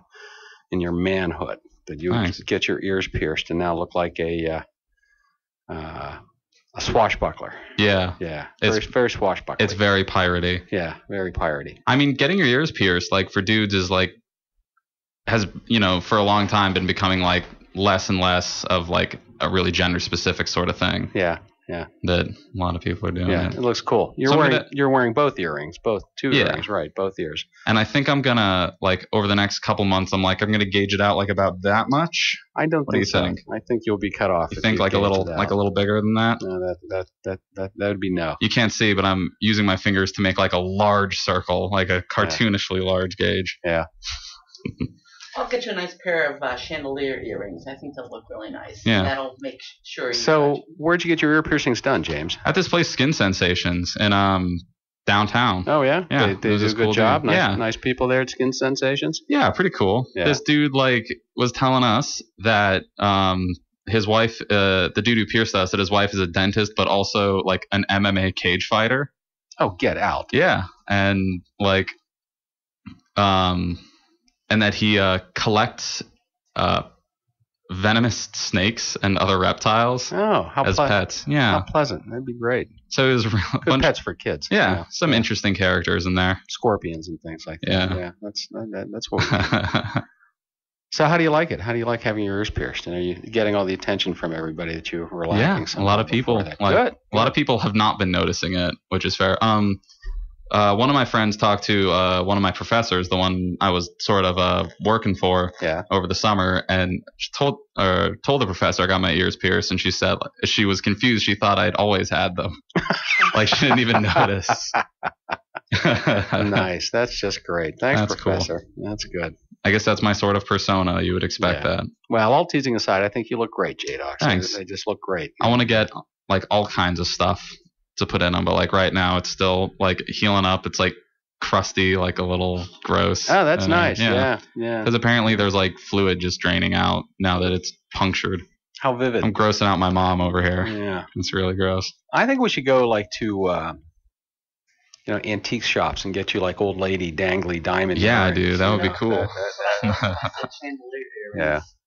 in your manhood, that you get your ears pierced and now look like a swashbuckler. Yeah. Yeah. Very swashbuckler. It's very piratey. Yeah, very piratey. I mean, getting your ears pierced, like for dudes, is like has for a long time been becoming like less and less of like a really gender specific sort of thing. Yeah. Yeah. That a lot of people are doing. Yeah, it looks cool. You're wearing both earrings, two earrings, right? Both ears. And I think I'm gonna like over the next couple months, I'm gonna gauge it out like about that much. I don't what think do you so. think? I think you'll be cut off. You think like a little bigger than that? No, that would be no. You can't see, but I'm using my fingers to make like a large circle, like a cartoonishly large gauge. Yeah. I'll get you a nice pair of chandelier earrings. I think they'll look really nice. Yeah. That'll make sure. So, where'd you get your ear piercings done, James? At this place, Skin Sensations, in downtown. Oh yeah, yeah. They do a good job. Nice, nice people there at Skin Sensations. Yeah, pretty cool. Yeah. This dude was telling us that his wife, the dude who pierced us, that his wife is a dentist, but also like an MMA cage fighter. Oh, get out. Yeah, and and that he collects venomous snakes and other reptiles as pets. Yeah. How pleasant. That'd be great. So it was good pets for kids. Yeah, some interesting characters in there. Scorpions and things like that. Yeah. That's what we do. So how do you like it? How do you like having your ears pierced? And are you getting all the attention from everybody that you were lacking? Yeah, a lot of people. Good. A lot of people have not been noticing it, which is fair. One of my friends talked to one of my professors, the one I was sort of working for over the summer, and she told the professor I got my ears pierced, and she said she was confused. She thought I'd always had them. Like she didn't even notice. Nice. That's just great. Thanks, that's Professor. Cool. That's good. I guess that's my sort of persona. You would expect that. Well, all teasing aside, I think you look great, JDox. Thanks. They just look great. I want to get like all kinds of stuff to put in them, but like right now it's still like healing up. It's like crusty, like a little gross. Oh, that's nice. Yeah. Because apparently there's like fluid just draining out now that it's punctured. How vivid. I'm grossing out my mom over here. Yeah. It's really gross. I think we should go like to antique shops and get you like old lady dangly diamond. Yeah, earrings. dude, that would be cool.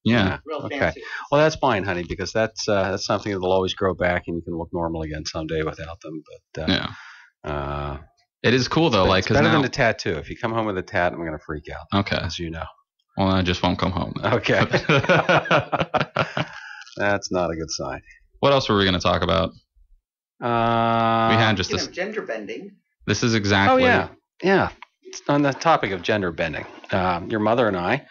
Yeah. Okay. Well, that's fine, honey, because that's something that'll always grow back, and you can look normal again someday without them. But it is cool though. Like, it's better than a tattoo. If you come home with a tat, I'm going to freak out. Okay. As you know. Well, I just won't come home then. Okay. That's not a good sign. What else were we going to talk about? We had just this gender bending. This is exactly. Oh yeah. It's on the topic of gender bending. Your mother and I,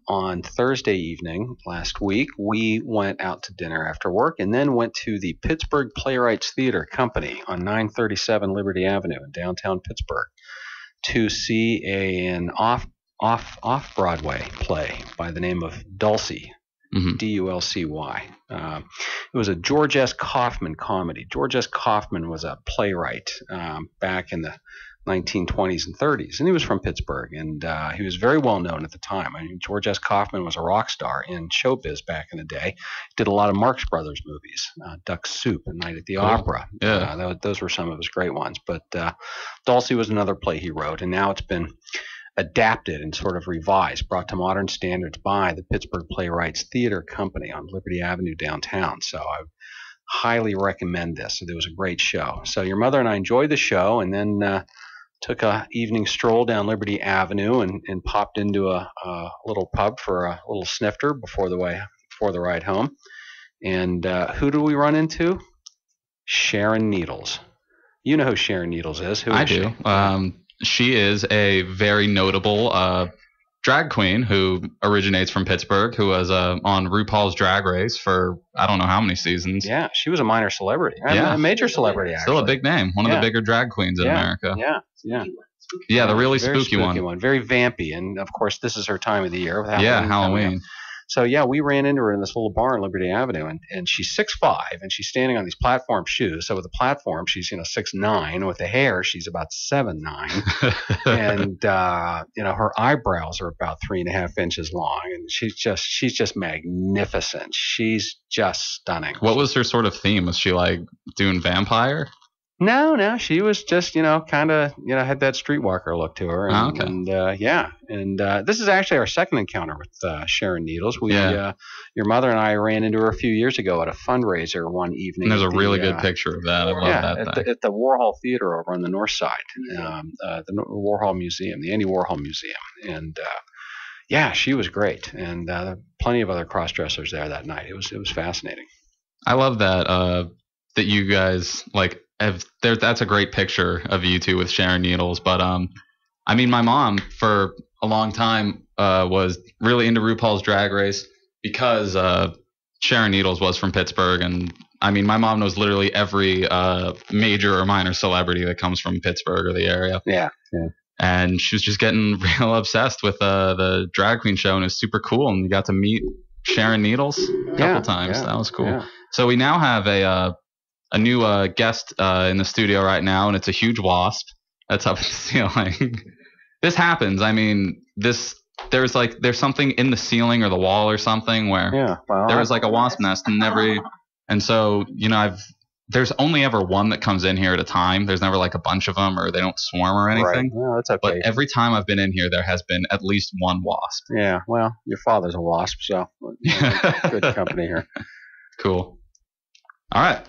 on Thursday evening last week, we went out to dinner after work, and then went to the Pittsburgh Playwrights Theater Company on 937 Liberty Avenue in downtown Pittsburgh to see an off Broadway play by the name of Dulcie. Mm-hmm. Dulcy. It was a George S. Kaufman comedy. George S. Kaufman was a playwright back in the 1920s and 30s, and he was from Pittsburgh, and he was very well known at the time. I mean, George S. Kaufman was a rock star in showbiz back in the day. Did a lot of Marx Brothers movies, Duck Soup and Night at the Opera. Yeah. Those were some of his great ones. But Dulcie was another play he wrote, and now it's been adapted and sort of revised, brought to modern standards by the Pittsburgh Playwrights Theater Company on Liberty Avenue downtown. So I highly recommend this. It was a great show. So your mother and I enjoyed the show, and then took a evening stroll down Liberty Avenue and popped into a little pub for a little snifter before the ride home. And who do we run into? Sharon Needles. You know who Sharon Needles is. Who is I do. She is a very notable drag queen who originates from Pittsburgh, who was on RuPaul's Drag Race for I don't know how many seasons. Yeah, she was a minor celebrity. Yeah. A major celebrity, actually. Still a big name. One of the bigger drag queens in America. Yeah, the really very spooky one. Very vampy. And, of course, this is her time of the year. Halloween. So, yeah, we ran into her in this little bar on Liberty Avenue, and she's 6'5", and she's standing on these platform shoes. So with the platform, she's 6'9". With the hair, she's about 7'9", and her eyebrows are about 3.5 inches long, and she's just magnificent. She's just stunning. What was her sort of theme? Was she like doing vampire? No, she was just, kind of, had that streetwalker look to her. And, this is actually our second encounter with Sharon Needles. Your mother and I ran into her a few years ago at a fundraiser one evening. And there's a really good picture of that. I love that thing. At the Warhol Theater over on the north side, the Warhol Museum, the Andy Warhol Museum. And, she was great. And plenty of other cross-dressers there that night. It was fascinating. I love that you guys, that's a great picture of you two with Sharon Needles. But my mom for a long time was really into RuPaul's Drag Race because Sharon Needles was from Pittsburgh, and my mom knows literally every major or minor celebrity that comes from Pittsburgh or the area. Yeah. And she was just getting real obsessed with the drag queen show, and it was super cool. And we got to meet Sharon Needles a couple times. Yeah, that was cool. Yeah. So we now have a new guest in the studio right now, and it's a huge wasp that's up in the ceiling. This happens. There's something in the ceiling or the wall or something where there was a wasp nest and so there's only ever one that comes in here at a time. There's never a bunch of them, or they don't swarm or anything. Right. Well, that's okay. But every time I've been in here, there has been at least one wasp. Yeah. Well, your father's a wasp, so good company here. Cool. All right.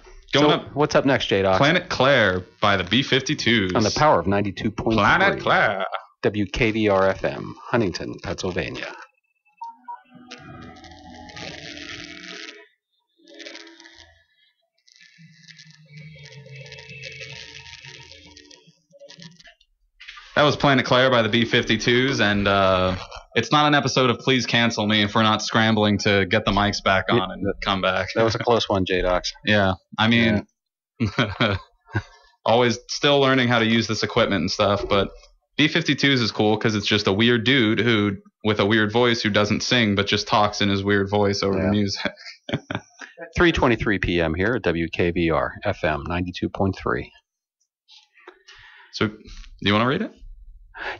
What's up next, JDox? Planet Claire by the B-52s. On the power of 92.3. Planet Claire. WKVR FM, Huntington, Pennsylvania. That was Planet Claire by the B-52s, and it's not an episode of Please Cancel Me if we're not scrambling to get the mics back on and come back. That was a close one, JDox. Yeah, always still learning how to use this equipment and stuff, but B-52s is cool because it's just a weird dude with a weird voice who doesn't sing but just talks in his weird voice over the music. 3:23 p.m. here at WKVR FM 92.3. So, do you want to read it?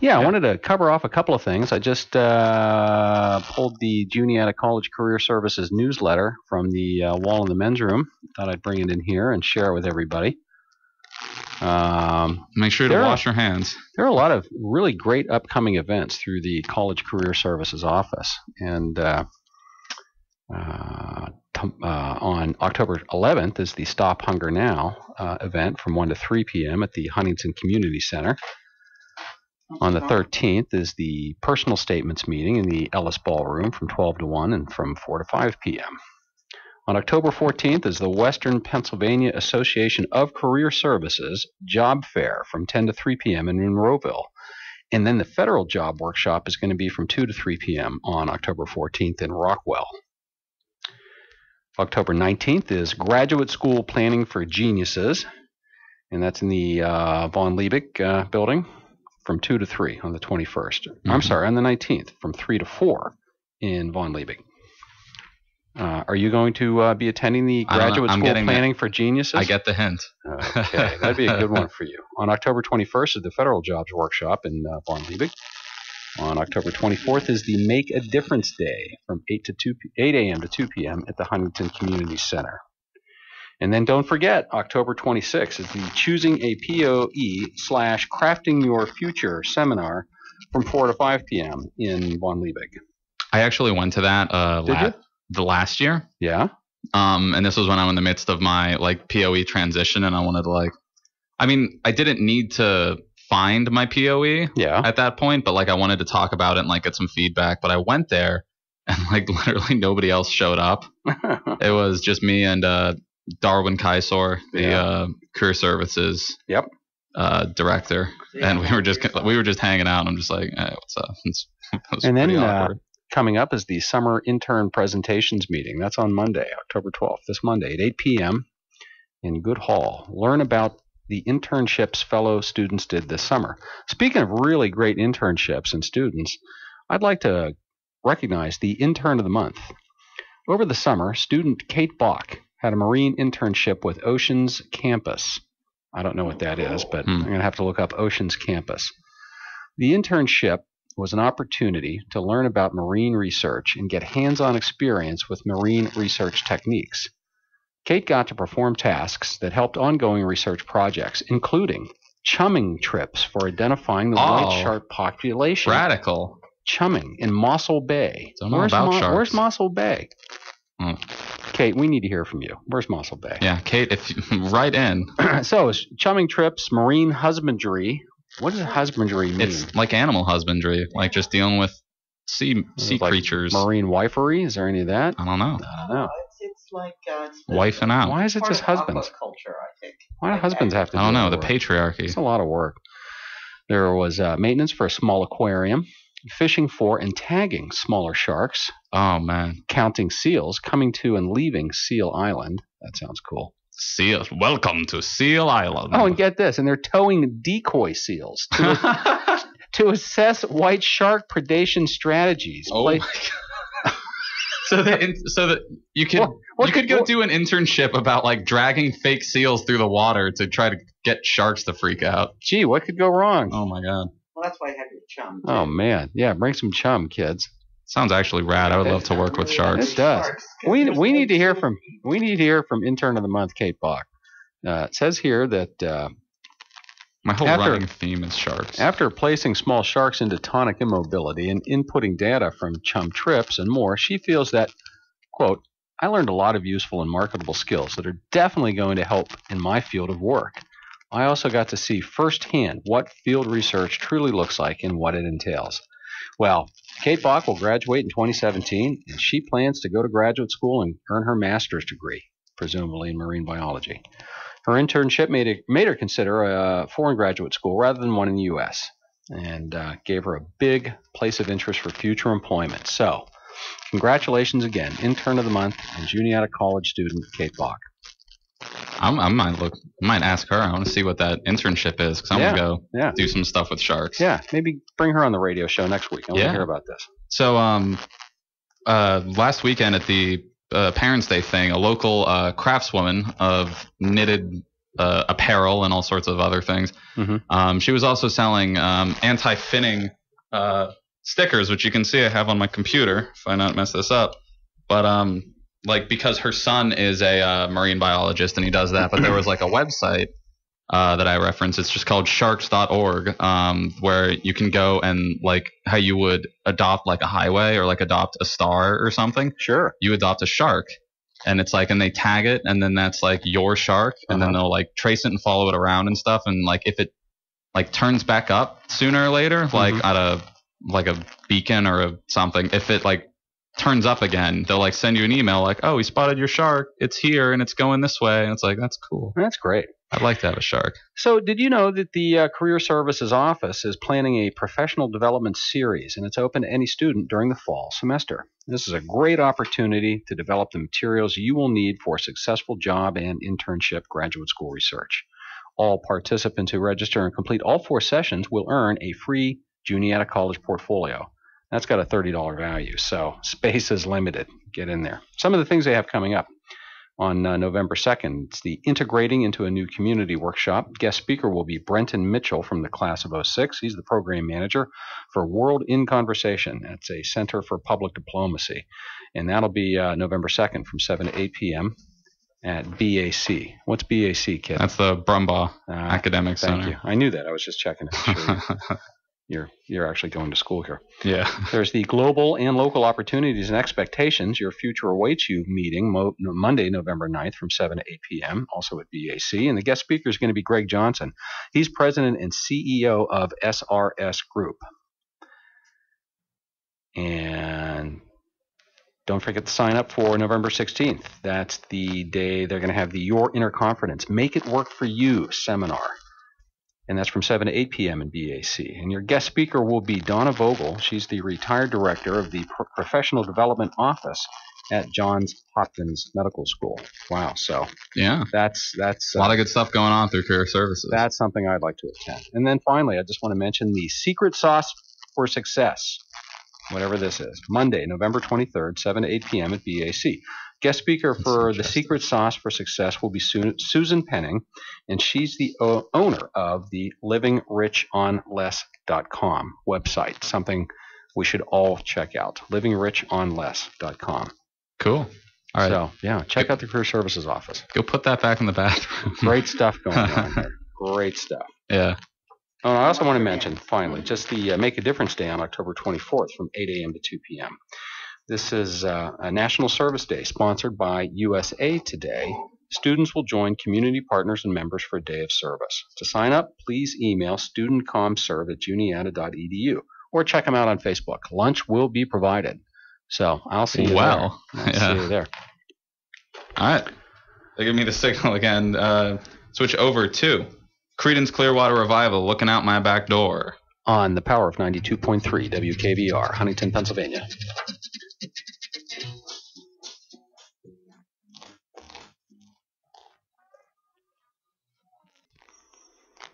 Yeah, I wanted to cover off a couple of things. I just pulled the Juniata College Career Services newsletter from the wall in the men's room. Thought I'd bring it in here and share it with everybody. Make sure to wash your hands. There are a lot of really great upcoming events through the College Career Services office. And on October 11th is the Stop Hunger Now event from 1 to 3 p.m. at the Huntington Community Center. On the 13th is the Personal Statements meeting in the Ellis Ballroom from 12 to 1 and from 4 to 5 p.m. On October 14th is the Western Pennsylvania Association of Career Services Job Fair from 10 to 3 p.m. in Monroeville. And then the Federal Job Workshop is going to be from 2 to 3 p.m. on October 14th in Rockwell. October 19th is Graduate School Planning for Geniuses, and that's in the Von Liebig building from 2 to 3 on the 21st. Mm-hmm. I'm sorry, on the 19th from 3 to 4 in Von Liebig. Are you going to be attending the Graduate School Planning for Geniuses? I get the hint. Okay, that'd be a good one for you. On October 21st is the Federal Jobs Workshop in Von Liebig. On October 24th is the Make a Difference Day from 8 a.m. to 2 p.m. at the Huntington Community Center. And then don't forget, October 26th is the Choosing a POE/Crafting Your Future seminar from 4 to 5 p.m. in Von Liebig. I actually went to that the last year. Yeah. And this was when I'm in the midst of my POE transition, and I wanted to I didn't need to find my POE Yeah. at that point, but like I wanted to talk about it and like get some feedback. But I went there and like literally nobody else showed up. It was just me and Darwin Kaisor, the career services director, and we were just hanging out. And I'm just like, hey, what's up? And then coming up is the summer intern presentations meeting. That's on Monday, October 12th, this Monday at 8 p.m. in Good Hall. Learn about the internships fellow students did this summer. Speaking of really great internships and students, I'd like to recognize the intern of the month. Over the summer, student Kate Bach had a marine internship with Oceans Campus. I don't know what that is, but I'm going to have to look up Oceans Campus. The internship was an opportunity to learn about marine research and get hands-on experience with marine research techniques. Kate got to perform tasks that helped ongoing research projects, including chumming trips for identifying the white shark population. Radical. Chumming in Mossel Bay. Don't know about sharks. Where's Mossel Bay? Kate, we need to hear from you. Where's Mossel Bay? Yeah, Kate, if you write in. So, it's chumming trips, marine husbandry. What does husbandry mean? It's like animal husbandry, like just dealing with sea creatures. Marine wifery? Is there any of that? I don't know. It's like wifing out. Why is it just husbands? Culture, I think. Why do husbands have to? I don't know. The patriarchy. It's a lot of work. There was maintenance for a small aquarium, fishing for and tagging smaller sharks. Oh man. Counting seals coming to and leaving Seal Island. That sounds cool. Seals. Welcome to Seal Island. Oh, and get this, and they're towing decoy seals to assess white shark predation strategies. Oh my God. So that you could go do an internship about like dragging fake seals through the water to try to get sharks to freak out. Gee, what could go wrong? Oh my God. Well, that's why I have your chum. Oh man, yeah, bring some chum, kids. Sounds actually rad. I would love to work with sharks. It does. We need to hear from intern of the month, Kate Bach. It says here that my whole running theme is sharks. After placing small sharks into tonic immobility and inputting data from chum trips and more, she feels that, quote, I learned a lot of useful and marketable skills that are definitely going to help in my field of work. I also got to see firsthand what field research truly looks like and what it entails. Well, Kate Bach will graduate in 2017, and she plans to go to graduate school and earn her master's degree, presumably in marine biology. Her internship made her consider a foreign graduate school rather than one in the U.S. and gave her a big place of interest for future employment. So, congratulations again, intern of the month and Juniata College student Kate Bach. I might ask her. I want to see what that internship is because I'm gonna go do some stuff with sharks. Yeah, maybe bring her on the radio show next week. I want to hear about this. So, last weekend at the Parents' Day thing, a local craftswoman of knitted apparel and all sorts of other things. Mm-hmm. She was also selling anti-finning stickers, which you can see I have on my computer if I not mess this up. But like because her son is a marine biologist and he does that, but there was like a website that I referenced. It's just called sharks.org, where you can go and like how you would adopt like a highway or like adopt a star or something. Sure. You adopt a shark and it's like, and they tag it and then that's like your shark and then they'll like trace it and follow it around and stuff. And like if it like turns back up sooner or later, like at a beacon or something, if it like turns up again, they'll like send you an email like, oh, we spotted your shark. It's here and it's going this way. And it's like, that's cool. That's great. I'd like to have a shark. So did you know that the Career Services Office is planning a professional development series, and it's open to any student during the fall semester? This is a great opportunity to develop the materials you will need for successful job and internship graduate school research. All participants who register and complete all 4 sessions will earn a free Juniata College portfolio. That's got a $30 value, so space is limited. Get in there. Some of the things they have coming up. On November 2nd, it's the Integrating into a New Community workshop. Guest speaker will be Brenton Mitchell from the class of 06. He's the program manager for World in Conversation. That's a Center for Public Diplomacy. And that'll be November 2nd from 7 to 8 p.m. at BAC. What's BAC, kid? That's the Brumbaugh Academic Center. Thank you. I knew that. I was just checking it. Sure. you're actually going to school here. Yeah. There's the Global and Local Opportunities and Expectations, Your Future Awaits You meeting Monday, November 9th from 7 to 8 p.m., also at BAC. And the guest speaker is going to be Greg Johnson. He's president and CEO of SRS Group. And don't forget to sign up for November 16th. That's the day they're going to have the Your Inner Confidence, Make It Work for You seminar. And that's from 7 to 8 p.m. in BAC. And your guest speaker will be Donna Vogel. She's the retired director of the Professional Development Office at Johns Hopkins Medical School. Wow. So yeah, that's a lot of good stuff going on through Career Services. That's something I'd like to attend. And then finally, I just want to mention the Secret Sauce for Success, whatever this is, Monday, November 23rd, 7 to 8 p.m. at BAC. Guest speaker for the Secret Sauce for Success will be Susan Penning, and she's the owner of the livingrich.onless.com website, something we should all check out, livingrich.onless.com. Cool. All right. So, yeah, check out the Career Services office. Go put that back in the bathroom. Great stuff going on there. Great stuff. Yeah. Oh, I also want to mention, finally, just the Make a Difference Day on October 24th from 8 a.m. to 2 p.m. This is a National Service Day sponsored by USA Today. Students will join community partners and members for a day of service. To sign up, please email studentcomserve@juniata.edu or check them out on Facebook. Lunch will be provided. So I'll see you there. I'll see you there. All right. They give me the signal again. Switch over to Creedence Clearwater Revival, Looking Out My Back Door. On the power of 92.3 WKVR, Huntington, Pennsylvania.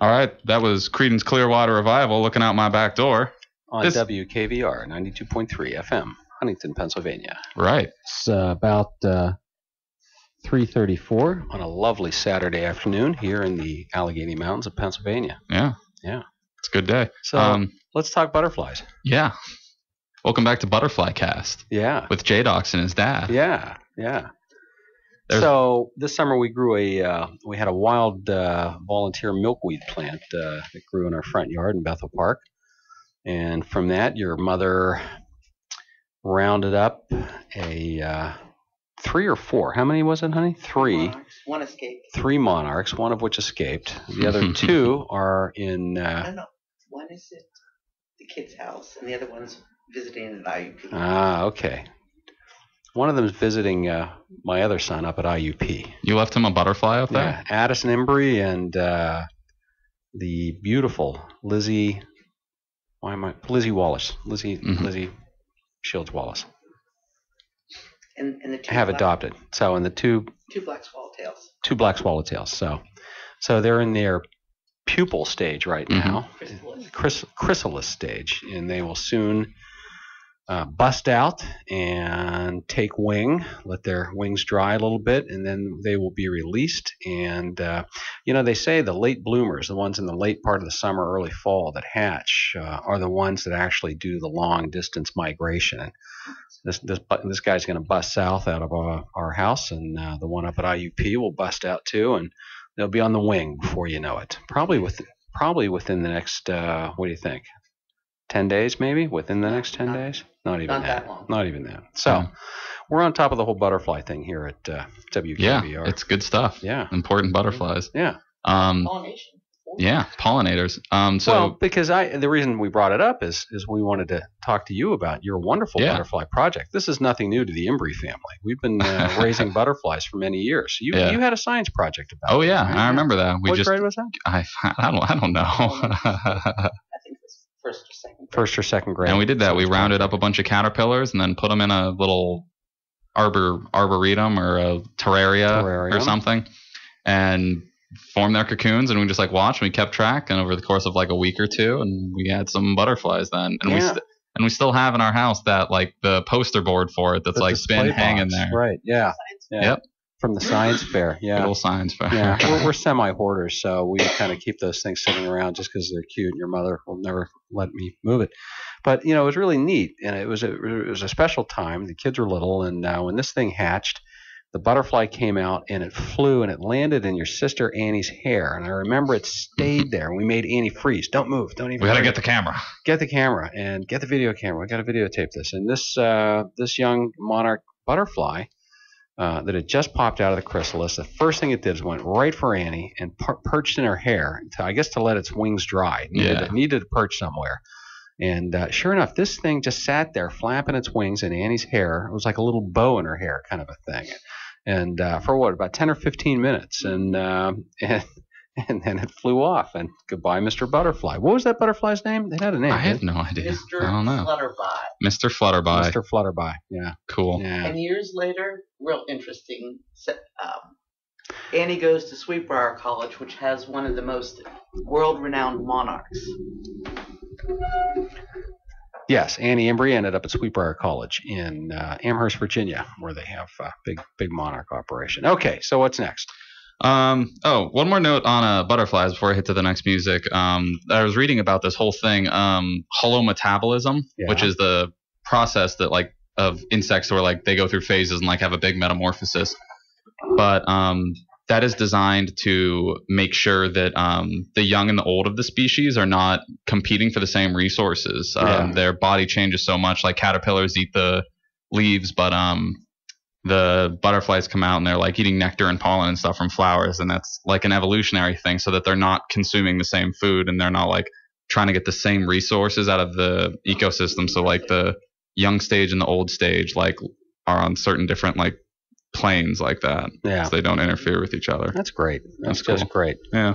All right, that was Creedence Clearwater Revival, Looking Out My Back Door. On WKVR, 92.3 FM, Huntington, Pennsylvania. Right. It's about 3:34 on a lovely Saturday afternoon here in the Allegheny Mountains of Pennsylvania. Yeah. Yeah. It's a good day. So let's talk butterflies. Yeah. Welcome back to Butterfly Cast. Yeah. With JDox and his dad. Yeah. Yeah. So this summer we grew we had a wild volunteer milkweed plant that grew in our front yard in Bethel Park. And from that, your mother rounded up a 3 or 4. How many was it, honey? 3. Monarchs. One escaped. 3 monarchs, one of which escaped. The other 2 are in... No. One is at the kid's house, and the other one's visiting at IUP. Ah, okay. One of them is visiting my other son up at IUP. You left him a butterfly up there? Yeah, Addison Embry and the beautiful Lizzie Wallace. Lizzie Shields Wallace. And the two have adopted. So, and the two black swallowtails. 2 black swallowtails. So they're in their pupal stage right now, chrysalis stage, and they will soon bust out and take wing, let their wings dry a little bit, and then they will be released. And they say the late bloomers, the ones in the late part of the summer, early fall that hatch, are the ones that actually do the long distance migration. And this guy's going to bust south out of our house, and the one up at IUP will bust out too, and they'll be on the wing before you know it. Probably within the next what do you think? 10 days maybe? Within the next 10 days? Not even that. Not even that. So we're on top of the whole butterfly thing here at WKVR. Yeah, it's good stuff. Yeah. Important butterflies. Yeah. Pollination. Yeah, pollinators. Because the reason we brought it up is we wanted to talk to you about your wonderful butterfly project. This is nothing new to the Embry family. We've been raising butterflies for many years. You had a science project about it. Oh yeah, right? I remember that. What grade was that? I don't know. I think it was first or second grade. And we did that. We rounded up a bunch of caterpillars and then put them in a little arboretum or a terraria or something, and formed their cocoons, and we just watched, and we kept track, and over the course of a week or two, and we had some butterflies then, and we still have in our house that the poster board for it that's been hanging there. Right. Yeah. Yep. From the science fair. Yeah. Good old science fair. Yeah. We're semi-hoarders, so we kind of keep those things sitting around just because they're cute, and your mother will never let me move it. But it was really neat, and it was a special time. The kids were little, and when this thing hatched, the butterfly came out and it flew and it landed in your sister Annie's hair. And I remember it stayed there. And we made Annie freeze. Don't move. Don't even. We gotta get the camera. Get the camera and get the video camera. We got to videotape this. And this young monarch butterfly that had just popped out of the chrysalis, the first thing it did is went right for Annie and perched in her hair, I guess to let its wings dry. It needed to perch somewhere. And sure enough, this thing just sat there flapping its wings in Annie's hair. It was like a little bow in her hair kind of a thing. And for about 10 or 15 minutes. And then it flew off. And goodbye, Mr. Butterfly. What was that butterfly's name? It had a name. I had no idea. Mr. I don't know. Flutterby. Mr. Flutterby. Mr. Flutterby. Yeah. Cool. Yeah. And years later, real interesting, Annie goes to Sweetbriar College, which has one of the most world-renowned monarchs. Yes, Annie Embry ended up at Sweetbriar College in Amherst, Virginia, where they have a big monarch operation. Okay, so what's next? One more note on butterflies before I hit to the next music. I was reading about this whole thing, holometabolism, which is the process that of insects where they go through phases and have a big metamorphosis. But that is designed to make sure that the young and the old of the species are not competing for the same resources. Their body changes so much. Like caterpillars eat the leaves, but the butterflies come out and they're eating nectar and pollen and stuff from flowers, and that's an evolutionary thing, so that they're not consuming the same food and they're not trying to get the same resources out of the ecosystem. So the young stage and the old stage are on certain different planes like that. Yeah. So they don't interfere with each other. That's great. That's just cool. Great. Yeah.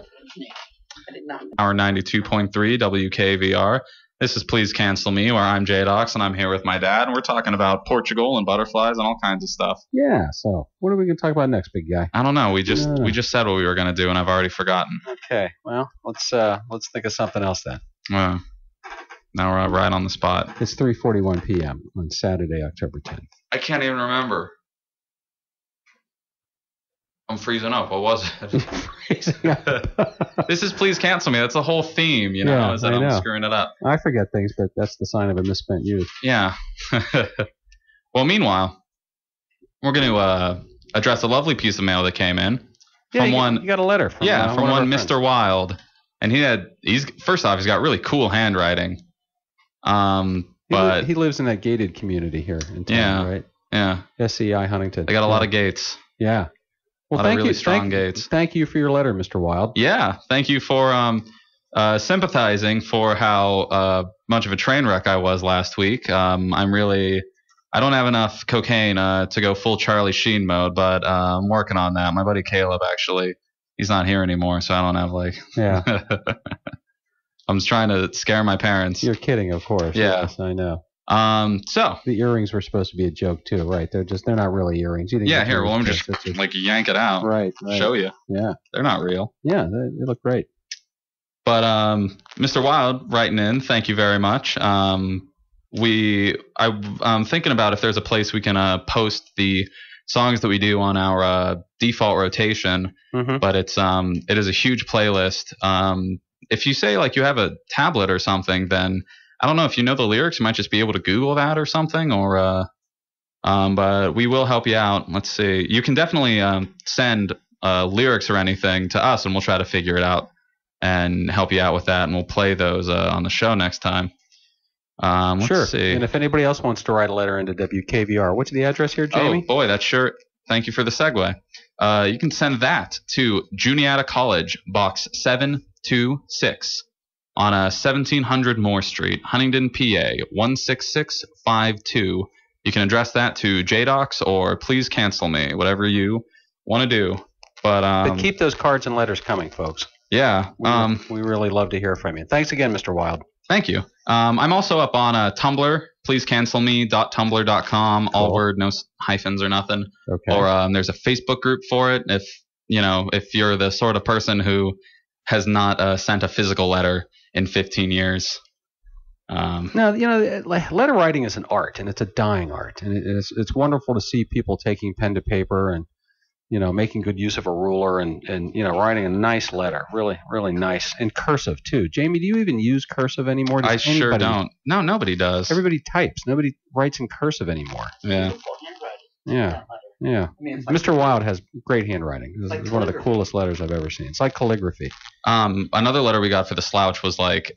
Our 92.3 WKVR. This is Please Cancel Me, where I'm JDox and I'm here with my dad, and we're talking about Portugal and butterflies and all kinds of stuff. Yeah. So what are we going to talk about next, big guy? I don't know. We just said what we were going to do, and I've already forgotten. Okay. Well, let's think of something else then. Now we're right on the spot. It's 3:41 p.m. on Saturday, October 10th. I can't even remember. I'm freezing up. What was it? This is Please Cancel Me. That's the whole theme, is that I'm screwing it up. I forget things, but that's the sign of a misspent youth. Yeah. Well, meanwhile, we're going to address a lovely piece of mail that came in. Yeah, you got a letter from one Mr. Wild. And first off, he's got really cool handwriting. But he lives in that gated community here in town, right? Yeah. SCI Huntington. They got a lot of gates. Yeah. Well, thank you for your letter, Mr. Wild. Yeah, thank you for sympathizing for how much of a train wreck I was last week. I don't have enough cocaine to go full Charlie Sheen mode, but I'm working on that. My buddy Caleb, actually, he's not here anymore, so I don't have Yeah. I'm just trying to scare my parents. You're kidding, of course. Yeah. Yes, I know. So the earrings were supposed to be a joke too, right? They're not really earrings. Yeah, here, well, I'm just yank it out. Right. Show you. Yeah. They're not real. Yeah, they look great. But Mr. Wild writing in, thank you very much. I'm thinking about if there's a place we can post the songs that we do on our default rotation, but it is a huge playlist. If you say you have a tablet or something, then I don't know if you know the lyrics. You might just be able to Google that or something, but we will help you out. Let's see. You can definitely send lyrics or anything to us, and we'll try to figure it out and help you out with that, and we'll play those on the show next time. Let's see. And if anybody else wants to write a letter into WKVR, what's the address here, Jamie? Oh, boy, that's sure. Thank you for the segue. You can send that to Juniata College, Box 726. On 1700 Moore Street, Huntington, PA, 16652. You can address that to JDox or Please Cancel Me, whatever you want to do. But keep those cards and letters coming, folks. Yeah. We really love to hear from you. Thanks again, Mr. Wild. Thank you. I'm also up on Tumblr, pleasecancelme.tumblr.com, all word, no hyphens or nothing. Okay. Or there's a Facebook group for it if you're the sort of person who has not sent a physical letter in 15 years. Letter writing is an art, and it's a dying art, and it's wonderful to see people taking pen to paper and making good use of a ruler and writing a nice letter, really really nice, and cursive too. Jamie, do you even use cursive anymore? I sure don't. No, nobody does. Everybody types. Nobody writes in cursive anymore. Yeah. Yeah. I mean, it's like, Mr. Wilde has great handwriting. This like is one of the calligraphy. coolest letters I've ever seen. It's like calligraphy. Another letter we got for the slouch was like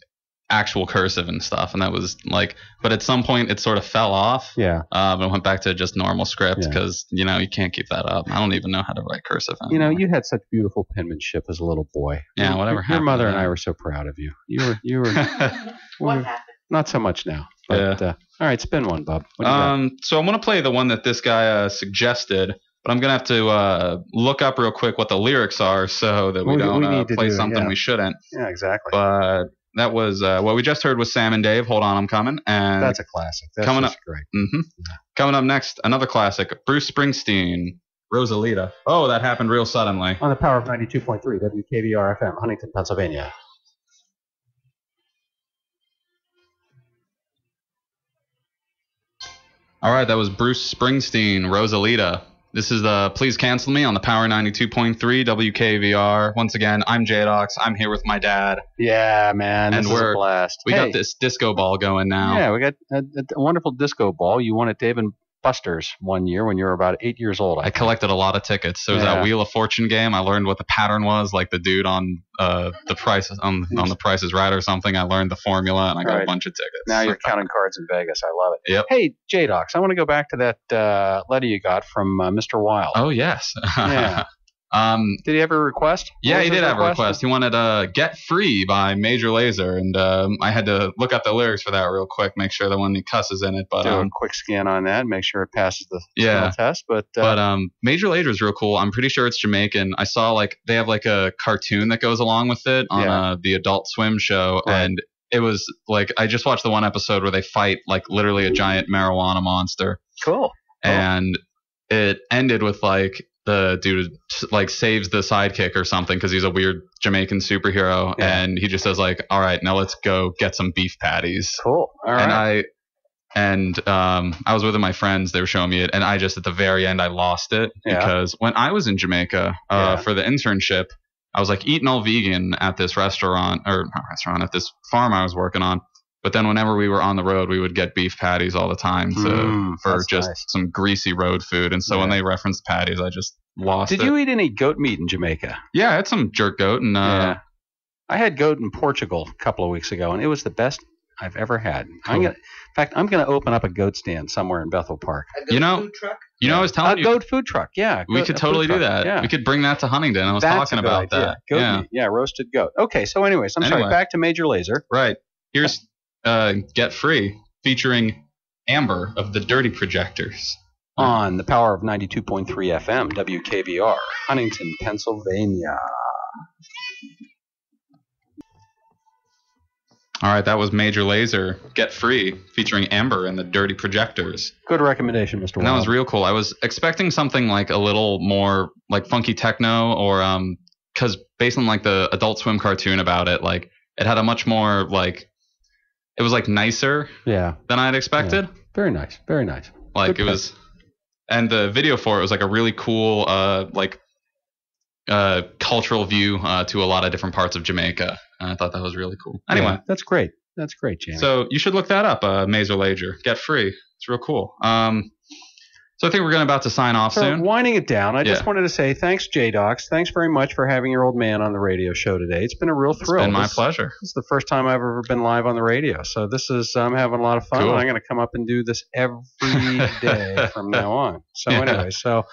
actual cursive and stuff, and that was like, but at some point it sort of fell off. Yeah. And went back to just normal script Yeah. because you can't keep that up. I don't even know how to write cursive anymore. You had such beautiful penmanship as a little boy. Yeah, whatever Your happened mother to and I that? were so proud of you. You were what happened? not so much now. But, all right, spin one, Bob. What do you got? So I'm gonna play the one that this guy suggested, but I'm gonna have to look up real quick what the lyrics are so that we don't need to play do it, something yeah. we shouldn't. Yeah, exactly. But that was what we just heard was Sam and Dave. Hold on, I'm coming. And That's a classic. That's coming just up. great. Coming up next, another classic, Bruce Springsteen, Rosalita. Oh, that happened real suddenly. On the power of 92.3 WKVR FM, Huntington, Pennsylvania. All right, that was Bruce Springsteen, Rosalita. This is the Please Cancel Me on the Power 92.3 WKVR. Once again, I'm JDox. I'm here with my dad. Yeah, man. And This is a blast. We got this disco ball going now. Yeah, we got a wonderful disco ball. You won at Dave & Buster's one year when you were about 8 years old. I collected a lot of tickets. There was that Wheel of Fortune game. I learned what the pattern was, like the dude on the Price on the Price is Right or something. I learned the formula and I got a bunch of tickets. Now you're counting cards in Vegas. I love it. Yep. Hey, JDox, I want to go back to that letter you got from Mr. Wilde. Oh yes. Yeah. Did he have a request? Yeah, he did have a request. He wanted Get Free by Major Lazer, and I had to look up the lyrics for that real quick, make sure that when he cusses in it. But do a quick scan on that, make sure it passes the yeah test. But Major Lazer is real cool. I'm pretty sure it's Jamaican. I saw like they have like a cartoon that goes along with it on the Adult Swim show, and it was like I just watched the one episode where they fight like literally a giant marijuana monster. Cool. And it ended with like the dude like saves the sidekick or something because he's a weird Jamaican superhero, and he just says like, "All right, now let's go get some beef patties." Cool. All right. And I was with my friends. They were showing me it, and I just at the very end I lost it because when I was in Jamaica for the internship, I was like eating all vegan at this at this farm I was working on. But then whenever we were on the road, we would get beef patties all the time for just some greasy road food. And so when they referenced patties, I just lost it. Did you eat any goat meat in Jamaica? Yeah, I had some jerk goat. And I had goat in Portugal a couple of weeks ago, and it was the best I've ever had. Cool. In fact, I'm going to open up a goat stand somewhere in Bethel Park. A goat food truck? I was telling you. A goat food truck, yeah. We could totally do that. Yeah. We could bring that to Huntington. I was talking about that. Goat meat. Yeah, roasted goat. Okay, so anyways, sorry, back to Major Lazer. Right. Here's Get Free, featuring Amber of the Dirty Projectors. On the power of 92.3 FM, WKVR, Huntington, Pennsylvania. All right, that was Major Lazer, Get Free, featuring Amber and the Dirty Projectors. Good recommendation, Mr. And that was real cool. I was expecting something like a little more like funky techno or because based on like the Adult Swim cartoon about it, like it had a much more like it was like nicer than I'd expected. Yeah. Very nice. Very nice. Like it was, and the video for it was like a really cool cultural view to a lot of different parts of Jamaica. And I thought that was really cool. Anyway. Yeah, that's great. That's great, Jamie. So you should look that up, Major Lazer. Get Free. It's real cool. So I think we're about to sign off soon. Winding it down, I just wanted to say thanks, JDox. Thanks very much for having your old man on the radio show today. It's been a real thrill. It's been my pleasure. This is the first time I've ever been live on the radio. So this is, I'm having a lot of fun. Cool. And I'm going to come up and do this every day from now on. So anyway, so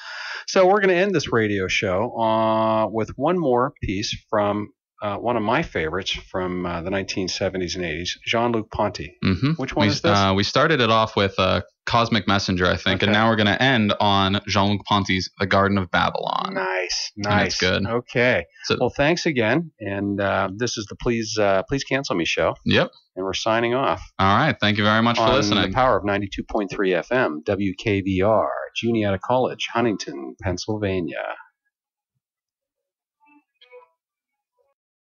we're going to end this radio show with one more piece from one of my favorites from the 1970s and 80s, Jean-Luc Ponty. Mm-hmm. Which one is this? We started it off with Cosmic Messenger, I think, and now we're going to end on Jean-Luc Ponty's The Garden of Babylon. Nice. That's good. Okay. Well, thanks again. And this is the Please Cancel Me show. Yep. And we're signing off. All right. Thank you very much for listening. On the power of 92.3 FM, WKVR, Juniata College, Huntington, Pennsylvania.